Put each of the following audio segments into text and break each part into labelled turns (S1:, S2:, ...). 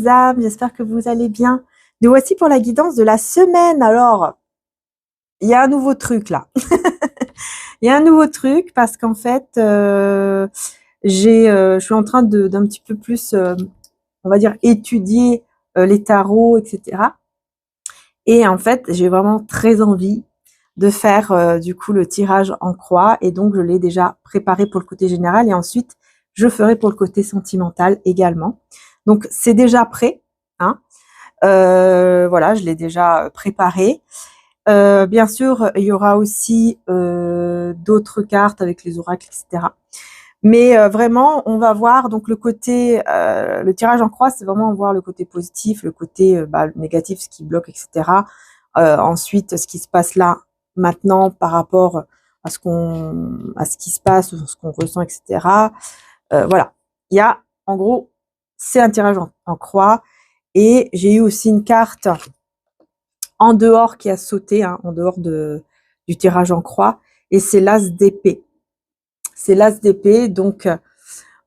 S1: chères âmes, j'espère que vous allez bien. Nous voici pour la guidance de la semaine. Alors, il y a un nouveau truc là. Il y a un nouveau truc parce qu'en fait, je suis en train d'un petit peu plus, on va dire, étudier les tarots, etc. Et en fait, j'ai vraiment très envie de faire du coup le tirage en croix. Et donc, je l'ai déjà préparé pour le côté général. Et ensuite, je ferai pour le côté sentimental également. Donc, c'est déjà prêt. Hein. Voilà, je l'ai déjà préparé. Bien sûr, il y aura aussi d'autres cartes avec les oracles, etc. Mais vraiment, on va voir donc le côté, le tirage en croix, c'est vraiment voir le côté positif, le côté négatif, ce qui bloque, etc. Ensuite, ce qui se passe là maintenant par rapport à ce qui se passe, ce qu'on ressent, etc. Voilà, il y a en gros, c'est un tirage en croix. Et j'ai eu aussi une carte en dehors qui a sauté, hein, en dehors du tirage en croix, et c'est l'as d'épée. C'est l'as d'épée, donc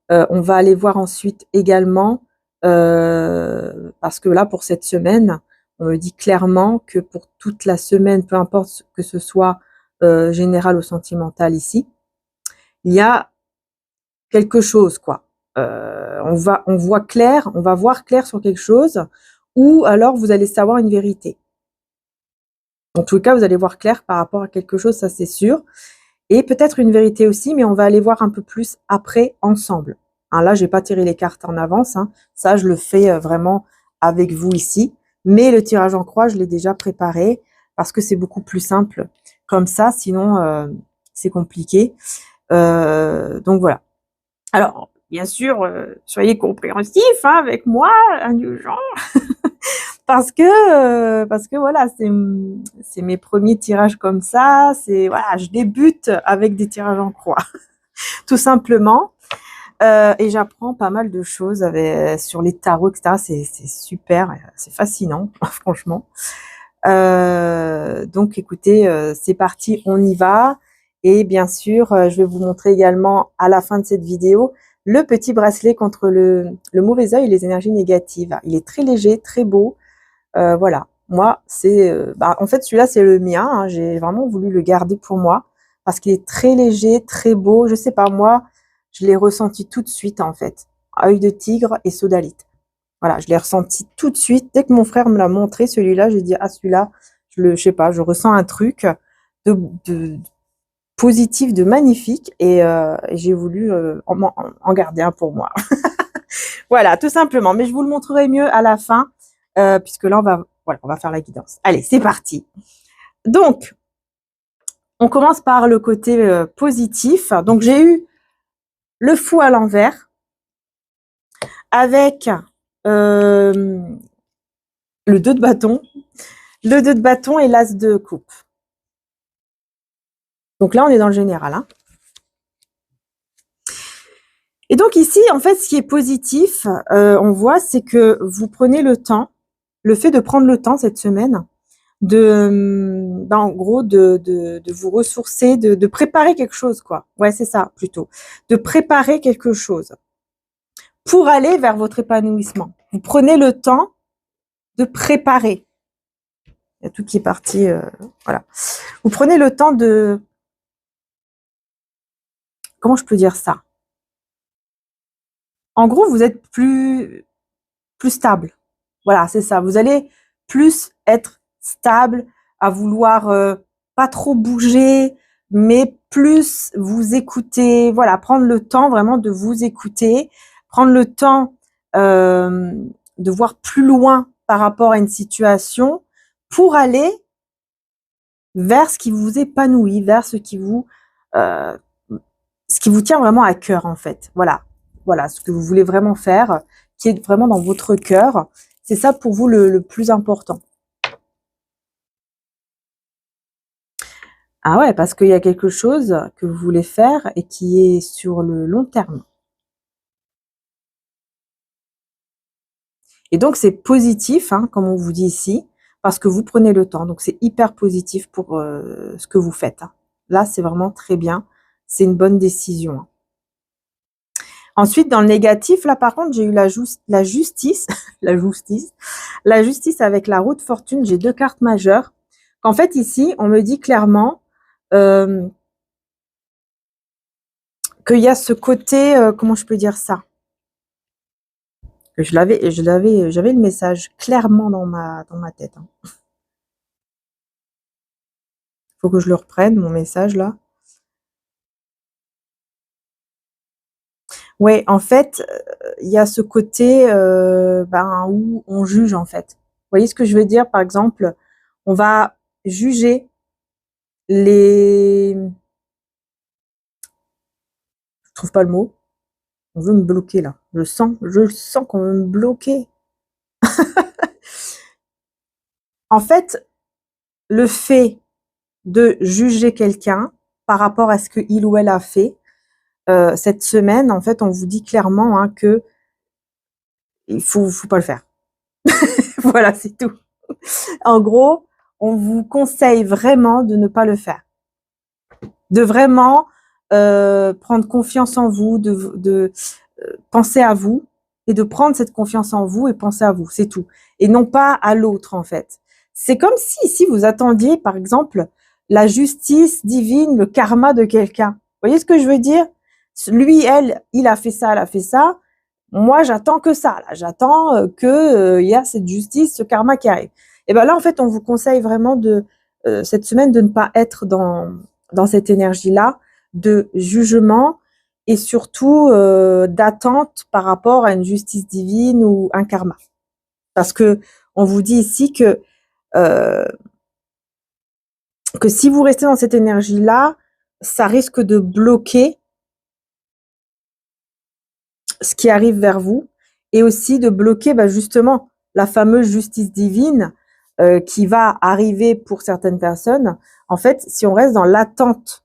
S1: on va aller voir ensuite également, parce que là, pour cette semaine, on me dit clairement que pour toute la semaine, peu importe que ce soit général ou sentimental ici, il y a quelque chose, quoi. On voit clair, on va voir clair sur quelque chose, ou alors vous allez savoir une vérité. En tout cas, vous allez voir clair par rapport à quelque chose, ça c'est sûr. Et peut-être une vérité aussi, mais on va aller voir un peu plus après ensemble. Hein, là, je n'ai pas tiré les cartes en avance. Hein. Ça, je le fais vraiment avec vous ici. Mais le tirage en croix, je l'ai déjà préparé parce que c'est beaucoup plus simple comme ça. Sinon, c'est compliqué. Donc voilà. Alors, bien sûr, soyez compréhensifs hein, avec moi, indulgents. Parce que voilà, c'est mes premiers tirages comme ça. C'est voilà, je débute avec des tirages en croix, tout simplement. Et j'apprends pas mal de choses sur les tarots, etc. C'est super, c'est fascinant, franchement. Donc, écoutez, c'est parti, on y va. Et bien sûr, je vais vous montrer également à la fin de cette vidéo le petit bracelet contre le mauvais œil et les énergies négatives. Il est très léger, très beau. Voilà, moi, en fait, celui-là, c'est le mien. Hein. J'ai vraiment voulu le garder pour moi parce qu'il est très léger, très beau. Je sais pas, moi, je l'ai ressenti tout de suite, en fait. Œil de tigre et sodalite. Voilà, je l'ai ressenti tout de suite. Dès que mon frère me l'a montré, celui-là, j'ai dit, ah, celui-là, je sais pas, je ressens un truc de positif, de magnifique et j'ai voulu en garder un pour moi. Voilà, tout simplement. Mais je vous le montrerai mieux à la fin, puisque là, on va faire la guidance. Allez, c'est parti. Donc, on commence par le côté positif. Donc, j'ai eu le fou à l'envers avec le 2 de bâton, le 2 de bâton et l'as de coupe. Donc là, on est dans le général. Hein. Et donc ici, en fait, ce qui est positif, on voit, c'est que vous prenez le temps, le fait de prendre le temps cette semaine, en gros, de vous ressourcer, de préparer quelque chose, quoi. Ouais, c'est ça, plutôt. De préparer quelque chose pour aller vers votre épanouissement. Vous prenez le temps de préparer. Il y a tout qui est parti, voilà. Vous prenez le temps de... Comment je peux dire ça? En gros, vous êtes plus stable. Voilà, c'est ça. Vous allez plus être stable, à vouloir pas trop bouger, mais plus vous écouter. Voilà, prendre le temps vraiment de vous écouter, prendre le temps de voir plus loin par rapport à une situation pour aller vers ce qui vous épanouit, vers ce qui vous tient vraiment à cœur en fait. Voilà, ce que vous voulez vraiment faire, qui est vraiment dans votre cœur. C'est ça pour vous le plus important. Ah ouais, parce qu'il y a quelque chose que vous voulez faire et qui est sur le long terme. Et donc, c'est positif, hein, comme on vous dit ici, parce que vous prenez le temps. Donc, c'est hyper positif pour ce que vous faites. Hein. Là, c'est vraiment très bien. C'est une bonne décision. Hein. Ensuite, dans le négatif, là, par contre, j'ai eu la justice, la justice avec la roue de fortune. J'ai 2 cartes majeures. En fait, ici, on me dit clairement qu'il y a ce côté, comment je peux dire ça? J'avais le message clairement dans ma tête. Hein. Faut que je le reprenne, mon message là. Ouais, en fait, il y a ce côté où on juge en fait. Vous voyez ce que je veux dire? Par exemple, on va juger les... Je trouve pas le mot. On veut me bloquer là. Je sens qu'on veut me bloquer. En fait, le fait de juger quelqu'un par rapport à ce qu'il ou elle a fait, cette semaine, en fait, on vous dit clairement hein, que il faut pas le faire. Voilà, c'est tout. En gros, on vous conseille vraiment de ne pas le faire. De vraiment prendre confiance en vous, de penser à vous et de prendre cette confiance en vous et penser à vous, c'est tout. Et non pas à l'autre, en fait. C'est comme si vous attendiez, par exemple, la justice divine, le karma de quelqu'un. Vous voyez ce que je veux dire? Lui, elle, il a fait ça, elle a fait ça. Moi, j'attends que ça. Là, j'attends que y a cette justice, ce karma qui arrive. Et ben là, en fait, on vous conseille vraiment de cette semaine de ne pas être dans cette énergie-là de jugement et surtout d'attente par rapport à une justice divine ou un karma. Parce que on vous dit ici que si vous restez dans cette énergie-là, ça risque de bloquer ce qui arrive vers vous et aussi de bloquer justement la fameuse justice divine qui va arriver pour certaines personnes. En fait, si on reste dans l'attente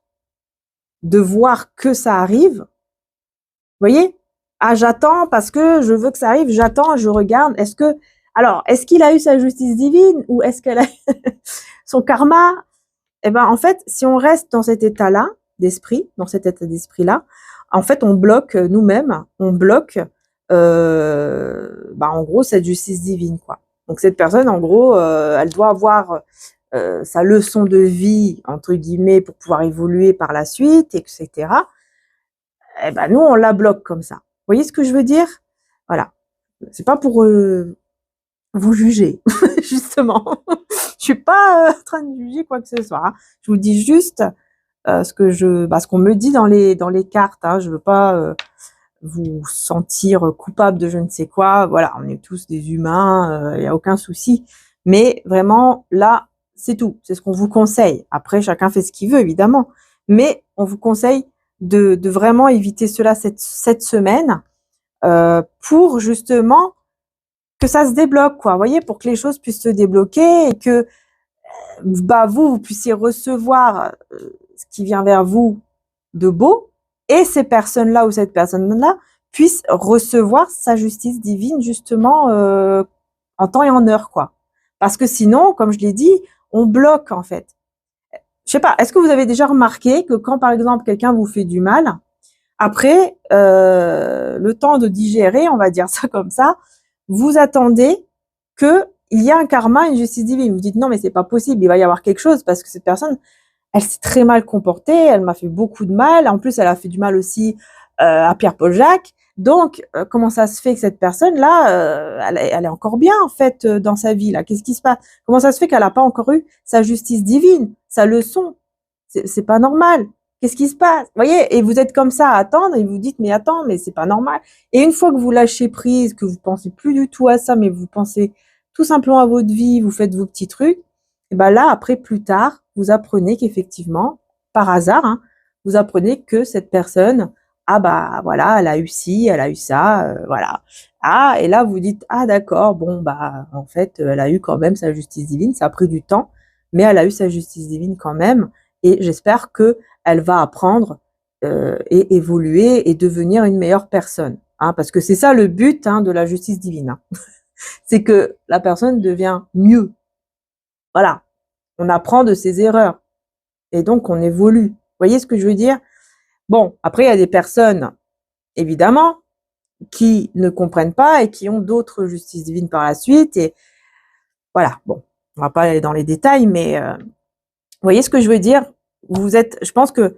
S1: de voir que ça arrive, vous voyez? Ah, j'attends parce que je veux que ça arrive, j'attends, je regarde. Est-ce qu'il a eu sa justice divine ou est-ce qu'elle a son karma? Eh ben, en fait, si on reste dans cet état-là d'esprit, dans cet état d'esprit-là, en fait, on bloque nous-mêmes, on bloque, en gros, cette justice divine, quoi. Donc, cette personne, en gros, elle doit avoir sa leçon de vie, entre guillemets, pour pouvoir évoluer par la suite, etc. Eh ben, nous, on la bloque comme ça. Vous voyez ce que je veux dire? Voilà. C'est pas pour vous juger, justement. Je suis pas en train de juger quoi que ce soit. Hein. Je vous dis juste ce qu'on me dit dans les cartes. Hein. Je veux pas vous sentir coupable de je ne sais quoi. Voilà, on est tous des humains, il y a aucun souci. Mais vraiment, là, c'est tout. C'est ce qu'on vous conseille. Après, chacun fait ce qu'il veut, évidemment. Mais on vous conseille de vraiment éviter cela cette semaine pour justement que ça se débloque, quoi. Vous voyez, pour que les choses puissent se débloquer et que vous puissiez recevoir ce qui vient vers vous de beau et ces personnes-là ou cette personne-là puissent recevoir sa justice divine justement en temps et en heure, quoi. Parce que sinon, comme je l'ai dit, on bloque en fait. Je sais pas, est-ce que vous avez déjà remarqué que quand par exemple quelqu'un vous fait du mal, après le temps de digérer, on va dire ça comme ça, vous attendez que il y a un karma, une justice divine. Vous dites non mais c'est pas possible, il va y avoir quelque chose parce que cette personne, elle s'est très mal comportée, elle m'a fait beaucoup de mal. En plus, elle a fait du mal aussi à Pierre-Paul Jacques. Donc, comment ça se fait que cette personne-là, elle est encore bien en fait dans sa vie là? Qu'est-ce qui se passe? Comment ça se fait qu'elle n'a pas encore eu sa justice divine, sa leçon? C'est pas normal. Qu'est-ce qui se passe? Vous voyez? Et vous êtes comme ça à attendre et vous dites mais attends, mais c'est pas normal. Et une fois que vous lâchez prise, que vous pensez plus du tout à ça, mais vous pensez tout simplement à votre vie, vous faites vos petits trucs, et ben là après plus tard, vous apprenez qu'effectivement, par hasard, hein, vous apprenez que cette personne, ah bah voilà, elle a eu ci, elle a eu ça, voilà. Ah, et là vous dites, ah d'accord, bon bah en fait, elle a eu quand même sa justice divine, ça a pris du temps, mais elle a eu sa justice divine quand même, et j'espère que elle va apprendre et évoluer et devenir une meilleure personne. Hein, parce que c'est ça le but hein, de la justice divine. Hein. C'est que la personne devient mieux. Voilà. On apprend de ses erreurs. Et donc, on évolue. Vous voyez ce que je veux dire? Bon, après, il y a des personnes, évidemment, qui ne comprennent pas et qui ont d'autres justices divines par la suite. Et voilà, bon, on va pas aller dans les détails, mais vous voyez ce que je veux dire? Je pense que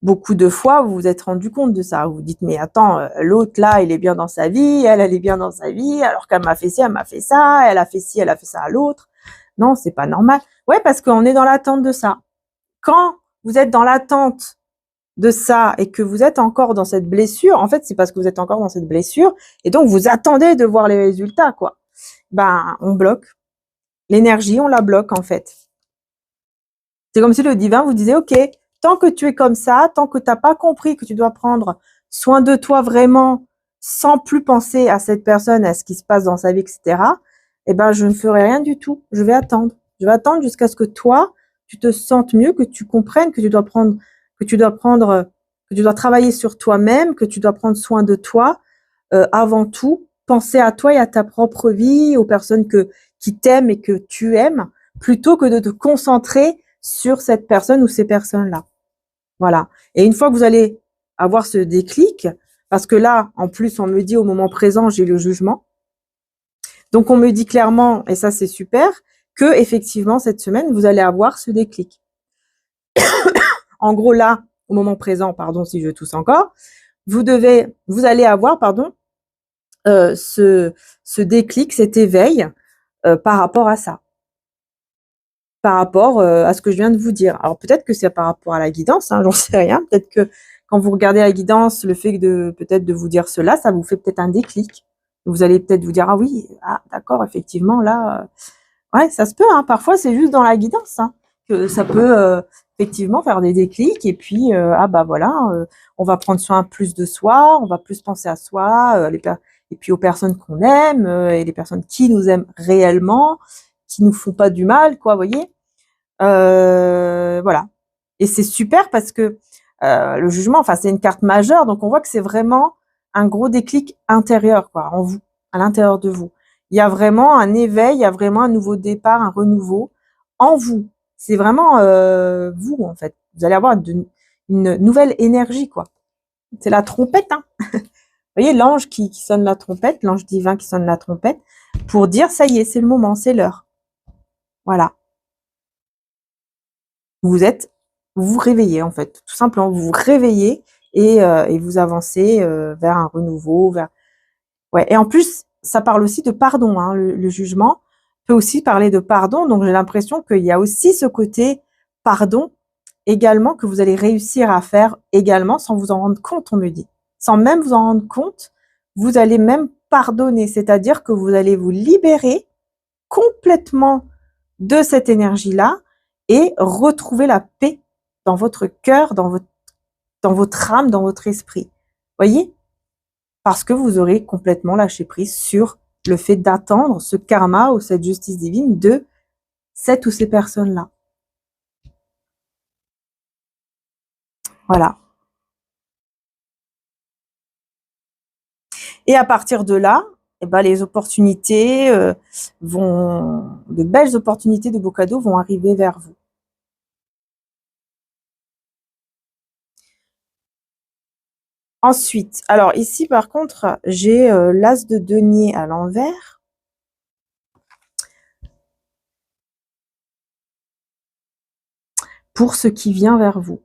S1: beaucoup de fois, vous vous êtes rendu compte de ça. Vous vous dites, mais attends, l'autre là, il est bien dans sa vie, elle est bien dans sa vie, alors qu'elle m'a fait ci, elle m'a fait ça, elle a fait ci, elle a fait ça à l'autre. Non, c'est pas normal. Ouais, parce qu'on est dans l'attente de ça. Quand vous êtes dans l'attente de ça et que vous êtes encore dans cette blessure, en fait, c'est parce que vous êtes encore dans cette blessure et donc vous attendez de voir les résultats, quoi. Ben, on bloque. L'énergie, on la bloque, en fait. C'est comme si le divin vous disait, OK, tant que tu es comme ça, tant que tu n'as pas compris que tu dois prendre soin de toi vraiment, sans plus penser à cette personne, à ce qui se passe dans sa vie, etc., eh ben, je ne ferai rien du tout. Je vais attendre. Je vais attendre jusqu'à ce que toi, tu te sentes mieux, que tu comprennes que tu dois prendre, que tu dois prendre, que tu dois travailler sur toi-même, que tu dois prendre soin de toi, avant tout, penser à toi et à ta propre vie, aux personnes qui t'aiment et que tu aimes, plutôt que de te concentrer sur cette personne ou ces personnes-là. Voilà. Et une fois que vous allez avoir ce déclic, parce que là, en plus, on me dit au moment présent, j'ai le jugement. Donc, on me dit clairement, et ça, c'est super, que effectivement, cette semaine, vous allez avoir ce déclic. En gros, là, au moment présent, pardon si je tousse encore, vous allez avoir, ce déclic, cet éveil par rapport à ça. Par rapport à ce que je viens de vous dire. Alors peut-être que c'est par rapport à la guidance, hein, j'en sais rien. Peut-être que quand vous regardez la guidance, le fait de peut-être de vous dire cela, ça vous fait peut-être un déclic. Vous allez peut-être vous dire ah oui, ah d'accord, effectivement là, ouais, ça se peut. Hein, parfois c'est juste dans la guidance hein, que ça peut effectivement faire des déclics. Et puis ah bah voilà, on va prendre soin plus de soi, on va plus penser à soi, et puis aux personnes qu'on aime et les personnes qui nous aiment réellement, qui nous font pas du mal, quoi, vous voyez. Voilà. Et c'est super parce que le jugement, enfin, c'est une carte majeure, donc on voit que c'est vraiment un gros déclic intérieur, quoi, en vous, à l'intérieur de vous. Il y a vraiment un éveil, il y a vraiment un nouveau départ, un renouveau en vous. C'est vraiment vous, en fait. Vous allez avoir une nouvelle énergie, quoi. C'est la trompette, hein. Vous voyez, l'ange qui sonne la trompette, l'ange divin qui sonne la trompette, pour dire, ça y est, c'est le moment, c'est l'heure. Voilà. Vous vous réveillez en fait, tout simplement, vous vous réveillez et vous avancez vers un renouveau, ouais. Et en plus, ça parle aussi de pardon, hein, le jugement peut aussi parler de pardon, donc j'ai l'impression qu'il y a aussi ce côté pardon également que vous allez réussir à faire également sans vous en rendre compte, on me dit. Sans même vous en rendre compte, vous allez même pardonner, c'est-à-dire que vous allez vous libérer complètement de cette énergie-là et retrouver la paix dans votre cœur, dans votre âme, dans votre esprit. Voyez? Parce que vous aurez complètement lâché prise sur le fait d'attendre ce karma ou cette justice divine de cette ou ces personnes-là. Voilà. Et à partir de là, eh ben, les opportunités de belles opportunités, de beaux cadeaux vont arriver vers vous. Ensuite, alors ici par contre, j'ai l'as de denier à l'envers. Pour ce qui vient vers vous.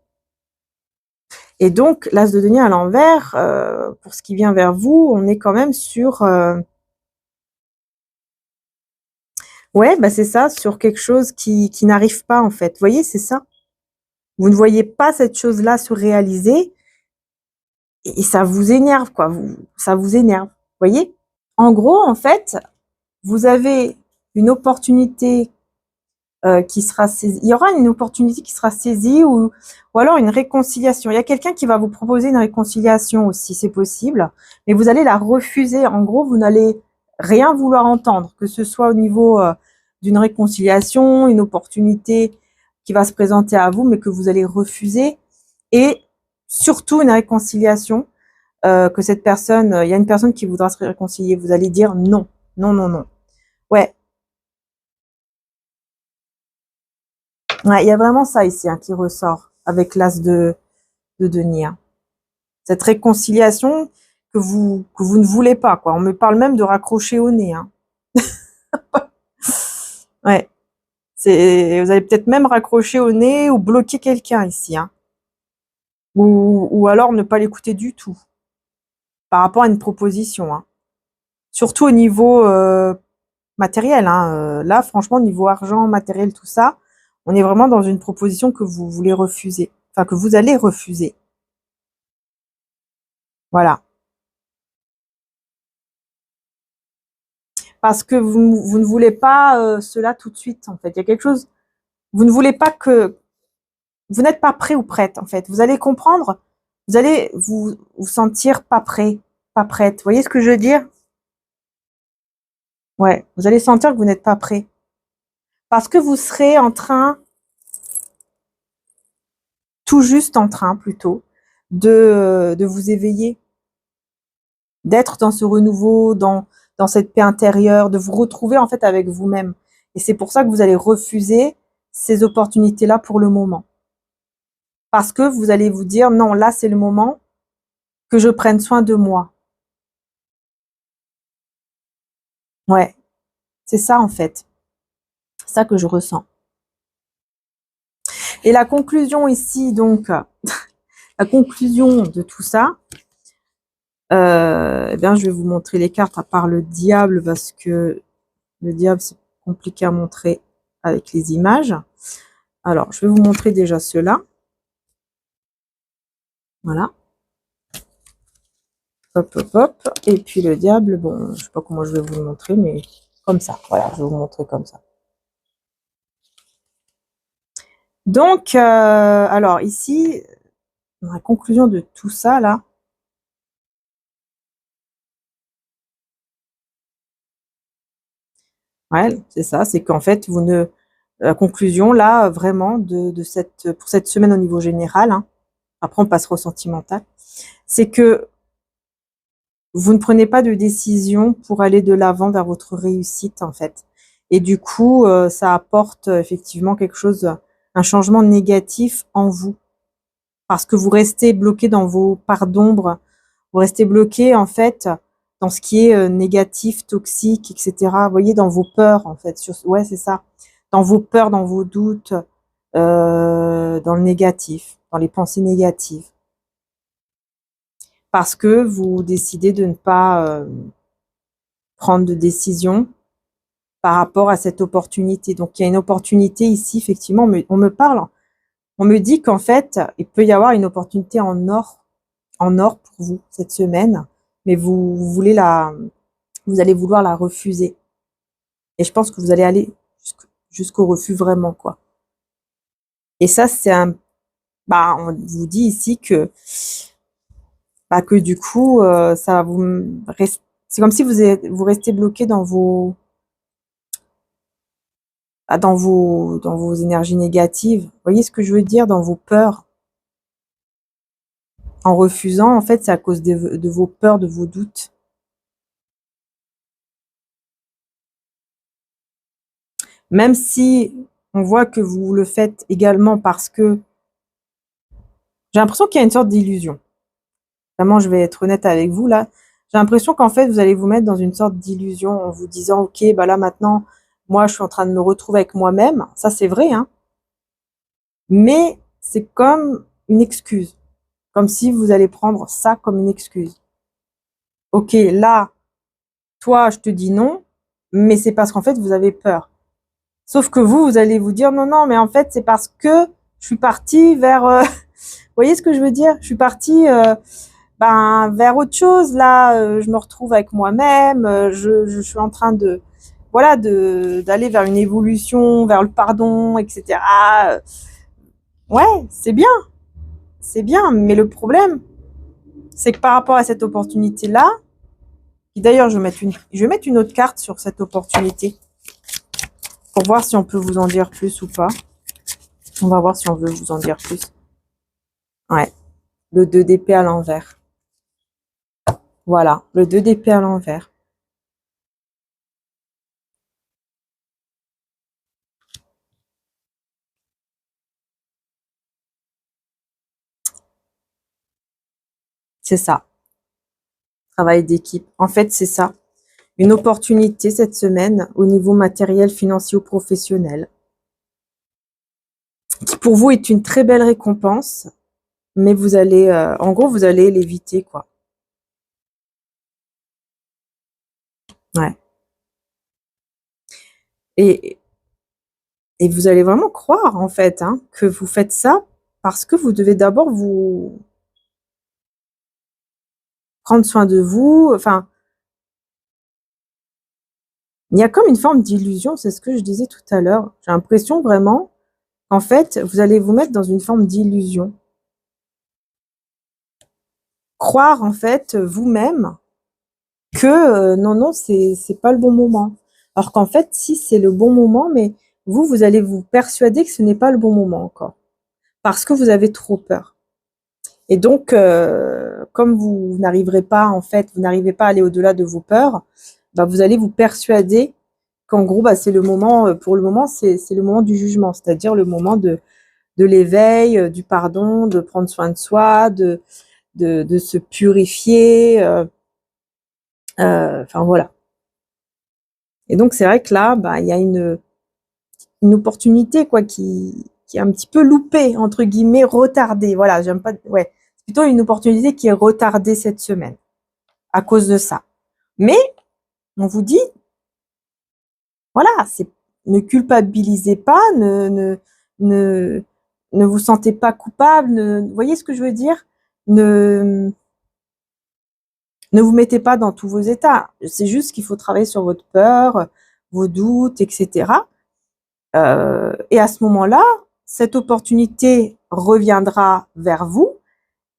S1: Et donc, l'as de denier à l'envers, pour ce qui vient vers vous, on est quand même sur... ouais, bah c'est ça, sur quelque chose qui n'arrive pas en fait. Vous voyez, c'est ça. Vous ne voyez pas cette chose-là se réaliser et ça vous énerve, quoi. Ça vous énerve. Vous voyez? En gros, en fait, vous avez une opportunité qui sera saisie. Il y aura une opportunité qui sera saisie ou alors une réconciliation. Il y a quelqu'un qui va vous proposer une réconciliation aussi, c'est possible, mais vous allez la refuser. En gros, vous n'allez rien vouloir entendre, que ce soit au niveau d'une réconciliation, une opportunité qui va se présenter à vous, mais que vous allez refuser, et surtout une réconciliation, que cette personne, il y a une personne qui voudra se réconcilier, vous allez dire non, non, non, non. Ouais, ouais, il y a vraiment ça ici hein, qui ressort avec l'as de denier. Hein. Cette réconciliation que vous ne voulez pas, quoi. On me parle même de raccrocher au nez, hein. Ouais. Vous allez peut-être même raccrocher au nez ou bloquer quelqu'un ici, hein. Ou alors ne pas l'écouter du tout par rapport à une proposition, hein. Surtout au niveau matériel, hein. Là, franchement, au niveau argent, matériel, tout ça, on est vraiment dans une proposition que vous voulez refuser. Enfin, que vous allez refuser. Voilà. Parce que vous ne voulez pas cela tout de suite, en fait. Il y a quelque chose. Vous ne voulez pas que. Vous n'êtes pas prêt ou prête, en fait. Vous allez comprendre. Vous allez vous sentir pas prêt, pas prête. Vous voyez ce que je veux dire? Ouais. Vous allez sentir que vous n'êtes pas prêt. Parce que vous serez en train, tout juste en train plutôt, de vous éveiller, d'être dans ce renouveau, dans cette paix intérieure, de vous retrouver en fait avec vous-même. Et c'est pour ça que vous allez refuser ces opportunités-là pour le moment. Parce que vous allez vous dire, non, là c'est le moment que je prenne soin de moi. Ouais, c'est ça en fait. C'est ça que je ressens. Et la conclusion ici, donc, la conclusion de tout ça, eh bien, je vais vous montrer les cartes à part le diable parce que le diable, c'est compliqué à montrer avec les images. Alors, je vais vous montrer déjà ceux-là. Voilà. Hop, hop, hop. Et puis le diable, bon, je sais pas comment je vais vous le montrer, mais comme ça. Voilà, je vais vous montrer comme ça. Donc, alors ici, dans la conclusion de tout ça, là, ouais, c'est ça, c'est qu'en fait, vous ne... La conclusion, là, vraiment, pour cette semaine au niveau général, hein, après on passera au sentimental, c'est que vous ne prenez pas de décision pour aller de l'avant vers votre réussite, en fait. Et du coup, ça apporte effectivement quelque chose, un changement négatif en vous. Parce que vous restez bloqué dans vos parts d'ombre, vous restez bloqué, en fait, dans ce qui est négatif, toxique, etc. Vous voyez, dans vos peurs, en fait. Ouais, c'est ça. Dans vos peurs, dans vos doutes, dans le négatif, dans les pensées négatives. Parce que vous décidez de ne pas prendre de décision par rapport à cette opportunité. Donc, il y a une opportunité ici, effectivement, on me parle, on me dit qu'en fait, il peut y avoir une opportunité en or pour vous cette semaine, mais vous allez vouloir la refuser. Et je pense que vous allez aller jusqu'au refus vraiment, quoi. Et ça, on vous dit ici que du coup, ça va c'est comme si vous restez bloqué dans vos énergies négatives. Vous voyez ce que je veux dire? Dans vos peurs. En refusant, en fait, c'est à cause de vos peurs, de vos doutes. Même si on voit que vous le faites également parce que j'ai l'impression qu'il y a une sorte d'illusion. Vraiment, je vais être honnête avec vous là. J'ai l'impression qu'en fait, vous allez vous mettre dans une sorte d'illusion en vous disant, ok, bah là maintenant, moi, je suis en train de me retrouver avec moi-même. Ça, c'est vrai, hein. Mais c'est comme une excuse, comme si vous allez prendre ça comme une excuse. Ok, là, toi, je te dis non, mais c'est parce qu'en fait, vous avez peur. Sauf que vous allez vous dire non, non, mais en fait, c'est parce que je suis partie vers. Vous voyez ce que je veux dire? Je suis partie vers autre chose. Là, je me retrouve avec moi-même. Je suis en train voilà, d'aller vers une évolution, vers le pardon, etc. Ouais, c'est bien. Mais le problème, c'est que par rapport à cette opportunité-là, et d'ailleurs, je vais mettre une autre carte sur cette opportunité pour voir si on peut vous en dire plus ou pas. On va voir si on veut vous en dire plus. Ouais, le 2 d'épée à l'envers. Voilà, le 2 d'épée à l'envers. C'est ça, travail d'équipe. En fait, c'est ça. Une opportunité cette semaine au niveau matériel, financier ou professionnel, qui pour vous est une très belle récompense, mais vous allez, en gros, vous allez l'éviter, quoi. Ouais. Et, et vous allez vraiment croire, en fait, hein, que vous faites ça parce que vous devez d'abord vous prendre soin de vous. Enfin, il y a comme une forme d'illusion, c'est ce que je disais tout à l'heure. J'ai l'impression vraiment qu'en fait, vous allez vous mettre dans une forme d'illusion. Croire, en fait, vous-même que non, non, c'est pas le bon moment. Alors qu'en fait, si c'est le bon moment, mais vous allez vous persuader que ce n'est pas le bon moment encore. Parce que vous avez trop peur. Et donc, comme vous n'arriverez pas, en fait, vous n'arrivez pas à aller au-delà de vos peurs, bah, vous allez vous persuader qu'en gros, bah, c'est le moment, pour le moment, c'est le moment du jugement, c'est-à-dire le moment de l'éveil, du pardon, de prendre soin de soi, de se purifier. Enfin voilà. Et donc c'est vrai que là, bah, il y a une opportunité quoi qui est un petit peu loupée entre guillemets, retardée. Voilà, j'aime pas. Ouais, c'est plutôt une opportunité qui est retardée cette semaine à cause de ça. Mais on vous dit, voilà, c'est ne culpabilisez pas, ne ne vous sentez pas coupable. Vous voyez ce que je veux dire? Ne Ne vous mettez pas dans tous vos états. C'est juste qu'il faut travailler sur votre peur, vos doutes, etc. Et à ce moment-là, cette opportunité reviendra vers vous,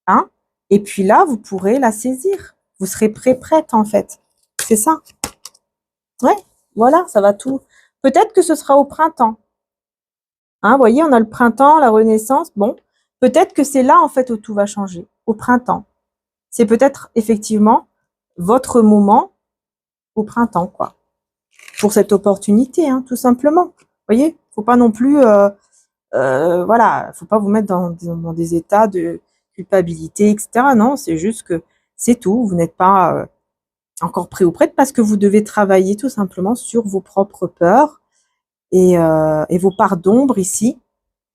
S1: hein, et puis là, vous pourrez la saisir. Vous serez prête, en fait. C'est ça. Ouais, voilà, ça va tout. Peut-être que ce sera au printemps. Hein, vous voyez, on a le printemps, la renaissance. Bon, peut-être que c'est là, en fait, où tout va changer. Au printemps. C'est peut-être effectivement votre moment au printemps, quoi. Pour cette opportunité, hein, tout simplement. Vous voyez, faut pas non plus, voilà, faut pas vous mettre dans des états de culpabilité, etc. Non, c'est juste que c'est tout. Vous n'êtes pas encore prêt ou prête parce que vous devez travailler tout simplement sur vos propres peurs et vos parts d'ombre ici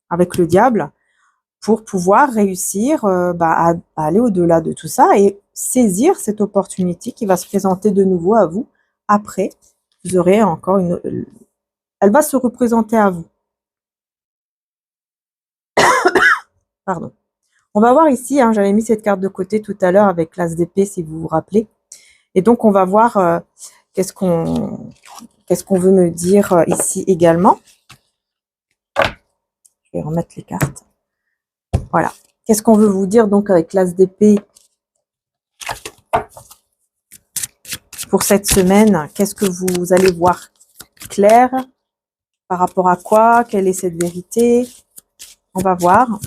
S1: avec le diable pour pouvoir réussir bah, à aller au-delà de tout ça et saisir cette opportunité qui va se présenter de nouveau à vous après. Vous aurez encore elle va se représenter à vous. Pardon. On va voir ici, hein, j'avais mis cette carte de côté tout à l'heure avec l'as d'épée, si vous vous rappelez. Et donc, on va voir qu'est-ce qu'on veut me dire ici également. Je vais remettre les cartes. Voilà. Qu'est-ce qu'on veut vous dire donc avec l'as d'épée pour cette semaine? Qu'est-ce que vous allez voir clair? Par rapport à quoi? Quelle est cette vérité? On va voir.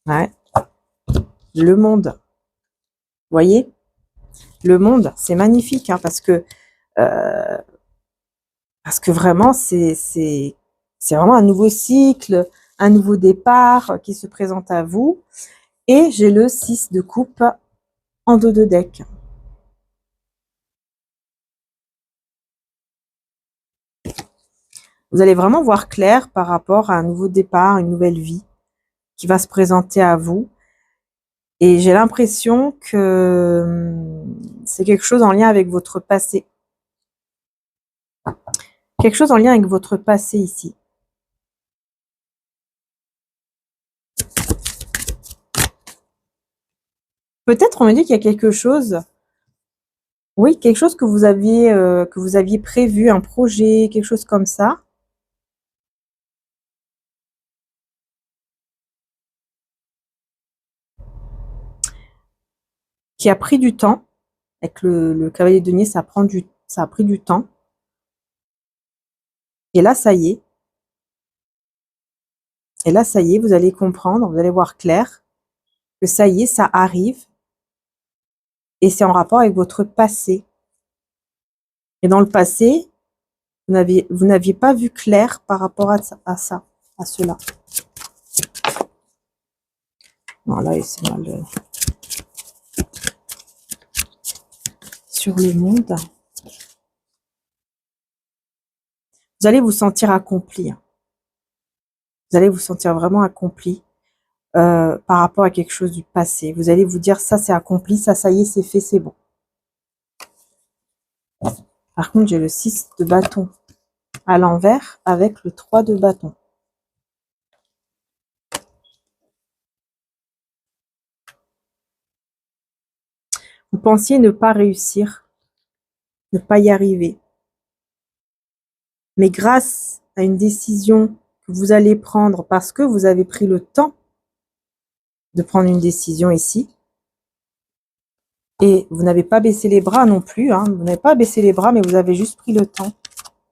S1: Ouais. Le monde. Vous voyez? Le monde, c'est magnifique, hein, parce que vraiment, c'est vraiment un nouveau cycle, un nouveau départ qui se présente à vous. Et j'ai le 6 de coupe en dos de deck. Vous allez vraiment voir clair par rapport à un nouveau départ, une nouvelle vie qui va se présenter à vous. Et j'ai l'impression que c'est quelque chose en lien avec votre passé. Quelque chose en lien avec votre passé ici. Peut-être on me dit qu'il y a quelque chose, oui, quelque chose que vous aviez prévu, un projet, quelque chose comme ça. Qui a pris du temps. Avec le cavalier de denier, ça a pris du temps. Et là, ça y est. Et là, ça y est, vous allez comprendre, vous allez voir clair que ça y est, ça arrive. Et c'est en rapport avec votre passé. Et dans le passé, vous n'aviez pas vu clair par rapport à ça. à cela. Voilà, et c'est mal sur le monde. Vous allez vous sentir accompli. Vous allez vous sentir vraiment accompli par rapport à quelque chose du passé. Vous allez vous dire, ça c'est accompli, ça y est, c'est fait, c'est bon. Par contre, j'ai le 6 de bâton à l'envers avec le 3 de bâton. Vous pensiez ne pas réussir, ne pas y arriver. Mais grâce à une décision que vous allez prendre parce que vous avez pris le temps de prendre une décision ici, et vous n'avez pas baissé les bras non plus, hein, vous n'avez pas baissé les bras, mais vous avez juste pris le temps.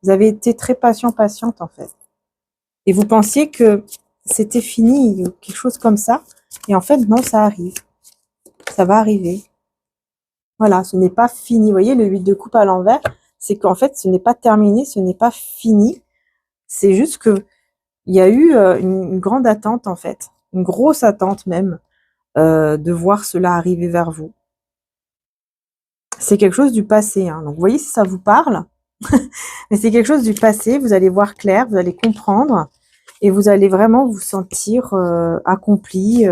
S1: Vous avez été très patiente en fait. Et vous pensiez que c'était fini, quelque chose comme ça. Et en fait, non, ça arrive. Ça va arriver. Voilà, ce n'est pas fini. Vous voyez, le 8 de coupe à l'envers, c'est qu'en fait, ce n'est pas terminé, ce n'est pas fini. C'est juste que il y a eu une grande attente, en fait. Une grosse attente même de voir cela arriver vers vous. C'est quelque chose du passé. Hein. Donc, vous voyez si ça vous parle. Mais c'est quelque chose du passé. Vous allez voir clair, vous allez comprendre. Et vous allez vraiment vous sentir accompli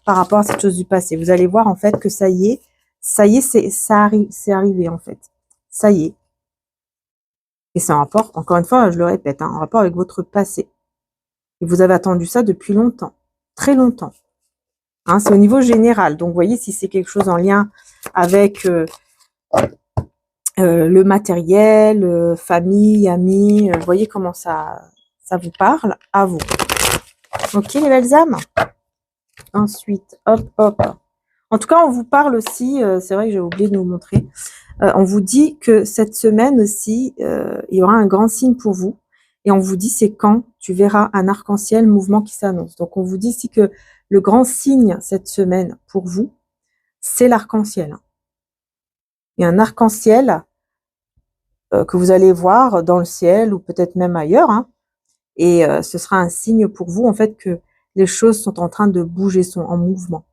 S1: par rapport à cette chose du passé. Vous allez voir en fait que ça y est, c'est arrivé en fait. Ça y est. Et c'est en rapport, encore une fois, je le répète, hein, en rapport avec votre passé. Et vous avez attendu ça depuis longtemps, très longtemps. Hein, c'est au niveau général. Donc, vous voyez, si c'est quelque chose en lien avec le matériel, famille, amis, vous voyez comment ça vous parle à vous. Ok, les belles âmes. Ensuite, hop, hop. En tout cas, on vous parle aussi, c'est vrai que j'ai oublié de vous montrer, on vous dit que cette semaine aussi, il y aura un grand signe pour vous. Et on vous dit, c'est quand tu verras un arc-en-ciel mouvement qui s'annonce. Donc, on vous dit ici que le grand signe cette semaine pour vous, c'est l'arc-en-ciel. Il y a un arc-en-ciel que vous allez voir dans le ciel ou peut-être même ailleurs. Hein, et ce sera un signe pour vous, en fait, que les choses sont en train de bouger, sont en mouvement.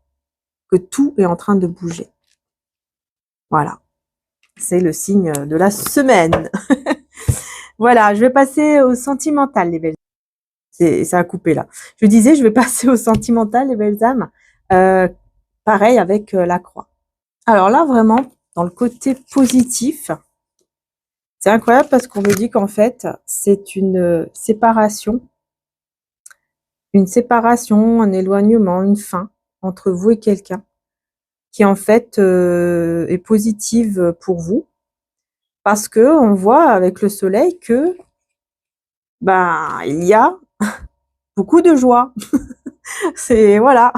S1: Que tout est en train de bouger. Voilà. C'est le signe de la semaine. Voilà, je vais passer au sentimental, les belles âmes. Ça a coupé là. Je disais, je vais passer au sentimental, les belles âmes. Pareil avec la croix. Alors là, vraiment, dans le côté positif, c'est incroyable parce qu'on me dit qu'en fait, c'est une séparation, un éloignement, une fin entre vous et quelqu'un qui en fait est positive pour vous. Parce que on voit avec le soleil que il y a beaucoup de joie. C'est voilà,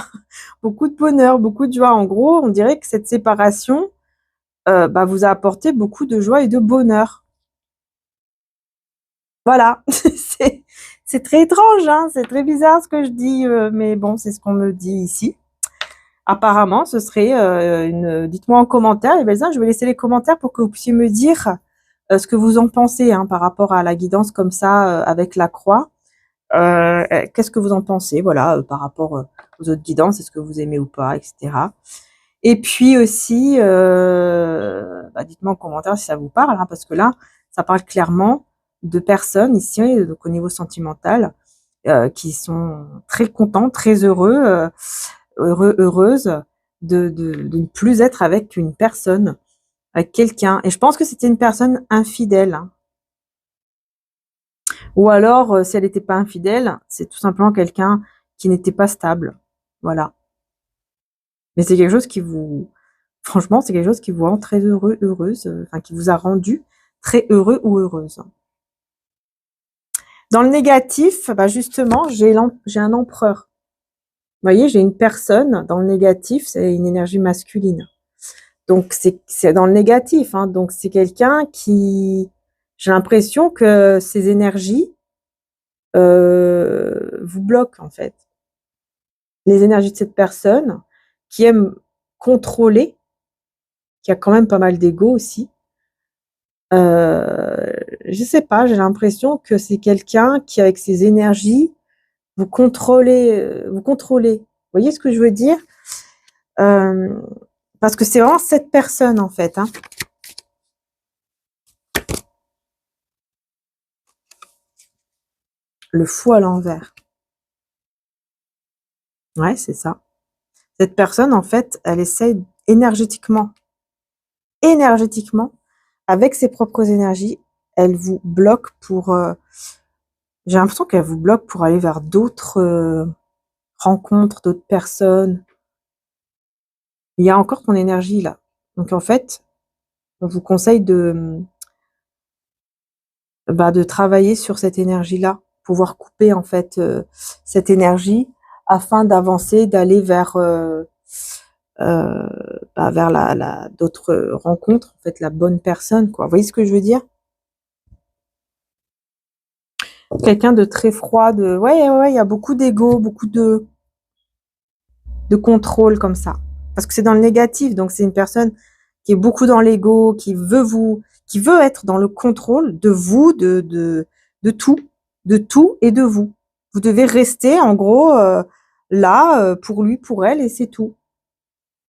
S1: beaucoup de bonheur, beaucoup de joie. En gros, on dirait que cette séparation vous a apporté beaucoup de joie et de bonheur. Voilà, c'est très étrange, hein, c'est très bizarre ce que je dis, mais bon, c'est ce qu'on me dit ici. Apparemment, ce serait dites-moi en commentaire, les belles âmes, je vais laisser les commentaires pour que vous puissiez me dire ce que vous en pensez hein, par rapport à la guidance comme ça avec la croix. Qu'est-ce que vous en pensez, voilà, par rapport aux autres guidances, est-ce que vous aimez ou pas, etc. Et puis aussi, dites-moi en commentaire si ça vous parle, hein, parce que là, ça parle clairement de personnes ici, donc au niveau sentimental, qui sont très contents, très heureuses de ne plus être avec une personne, avec quelqu'un. Et je pense que c'était une personne infidèle. Hein. Ou alors, si elle n'était pas infidèle, c'est tout simplement quelqu'un qui n'était pas stable. Voilà. Mais c'est quelque chose qui vous... Franchement, c'est quelque chose qui vous rend très heureux, heureuse, enfin qui vous a rendu très heureux ou heureuse. Dans le négatif, justement, j'ai un empereur. Vous voyez, j'ai une personne, dans le négatif, c'est une énergie masculine. Donc, c'est dans le négatif. Hein, donc, c'est quelqu'un qui... J'ai l'impression que ces énergies vous bloquent, en fait. Les énergies de cette personne qui aime contrôler, qui a quand même pas mal d'ego aussi. Je sais pas, j'ai l'impression que c'est quelqu'un qui, avec ses énergies, Vous contrôlez, vous contrôlez. Vous voyez ce que je veux dire? Parce que c'est vraiment cette personne, en fait, hein. Le fou à l'envers. Ouais, c'est ça. Cette personne, en fait, elle essaye énergétiquement, avec ses propres énergies, elle vous bloque pour... j'ai l'impression qu'elle vous bloque pour aller vers d'autres rencontres, d'autres personnes. Il y a encore ton énergie là. Donc en fait, on vous conseille de travailler sur cette énergie-là, pouvoir couper en fait cette énergie afin d'avancer, d'aller vers vers d'autres rencontres, en fait, la bonne personne, quoi. Vous voyez ce que je veux dire? Quelqu'un de très froid, ouais, il y a beaucoup d'ego, beaucoup de contrôle comme ça. Parce que c'est dans le négatif, donc c'est une personne qui est beaucoup dans l'ego, qui veut être dans le contrôle de vous, de tout et de vous. Vous devez rester en gros là pour lui, pour elle, et c'est tout.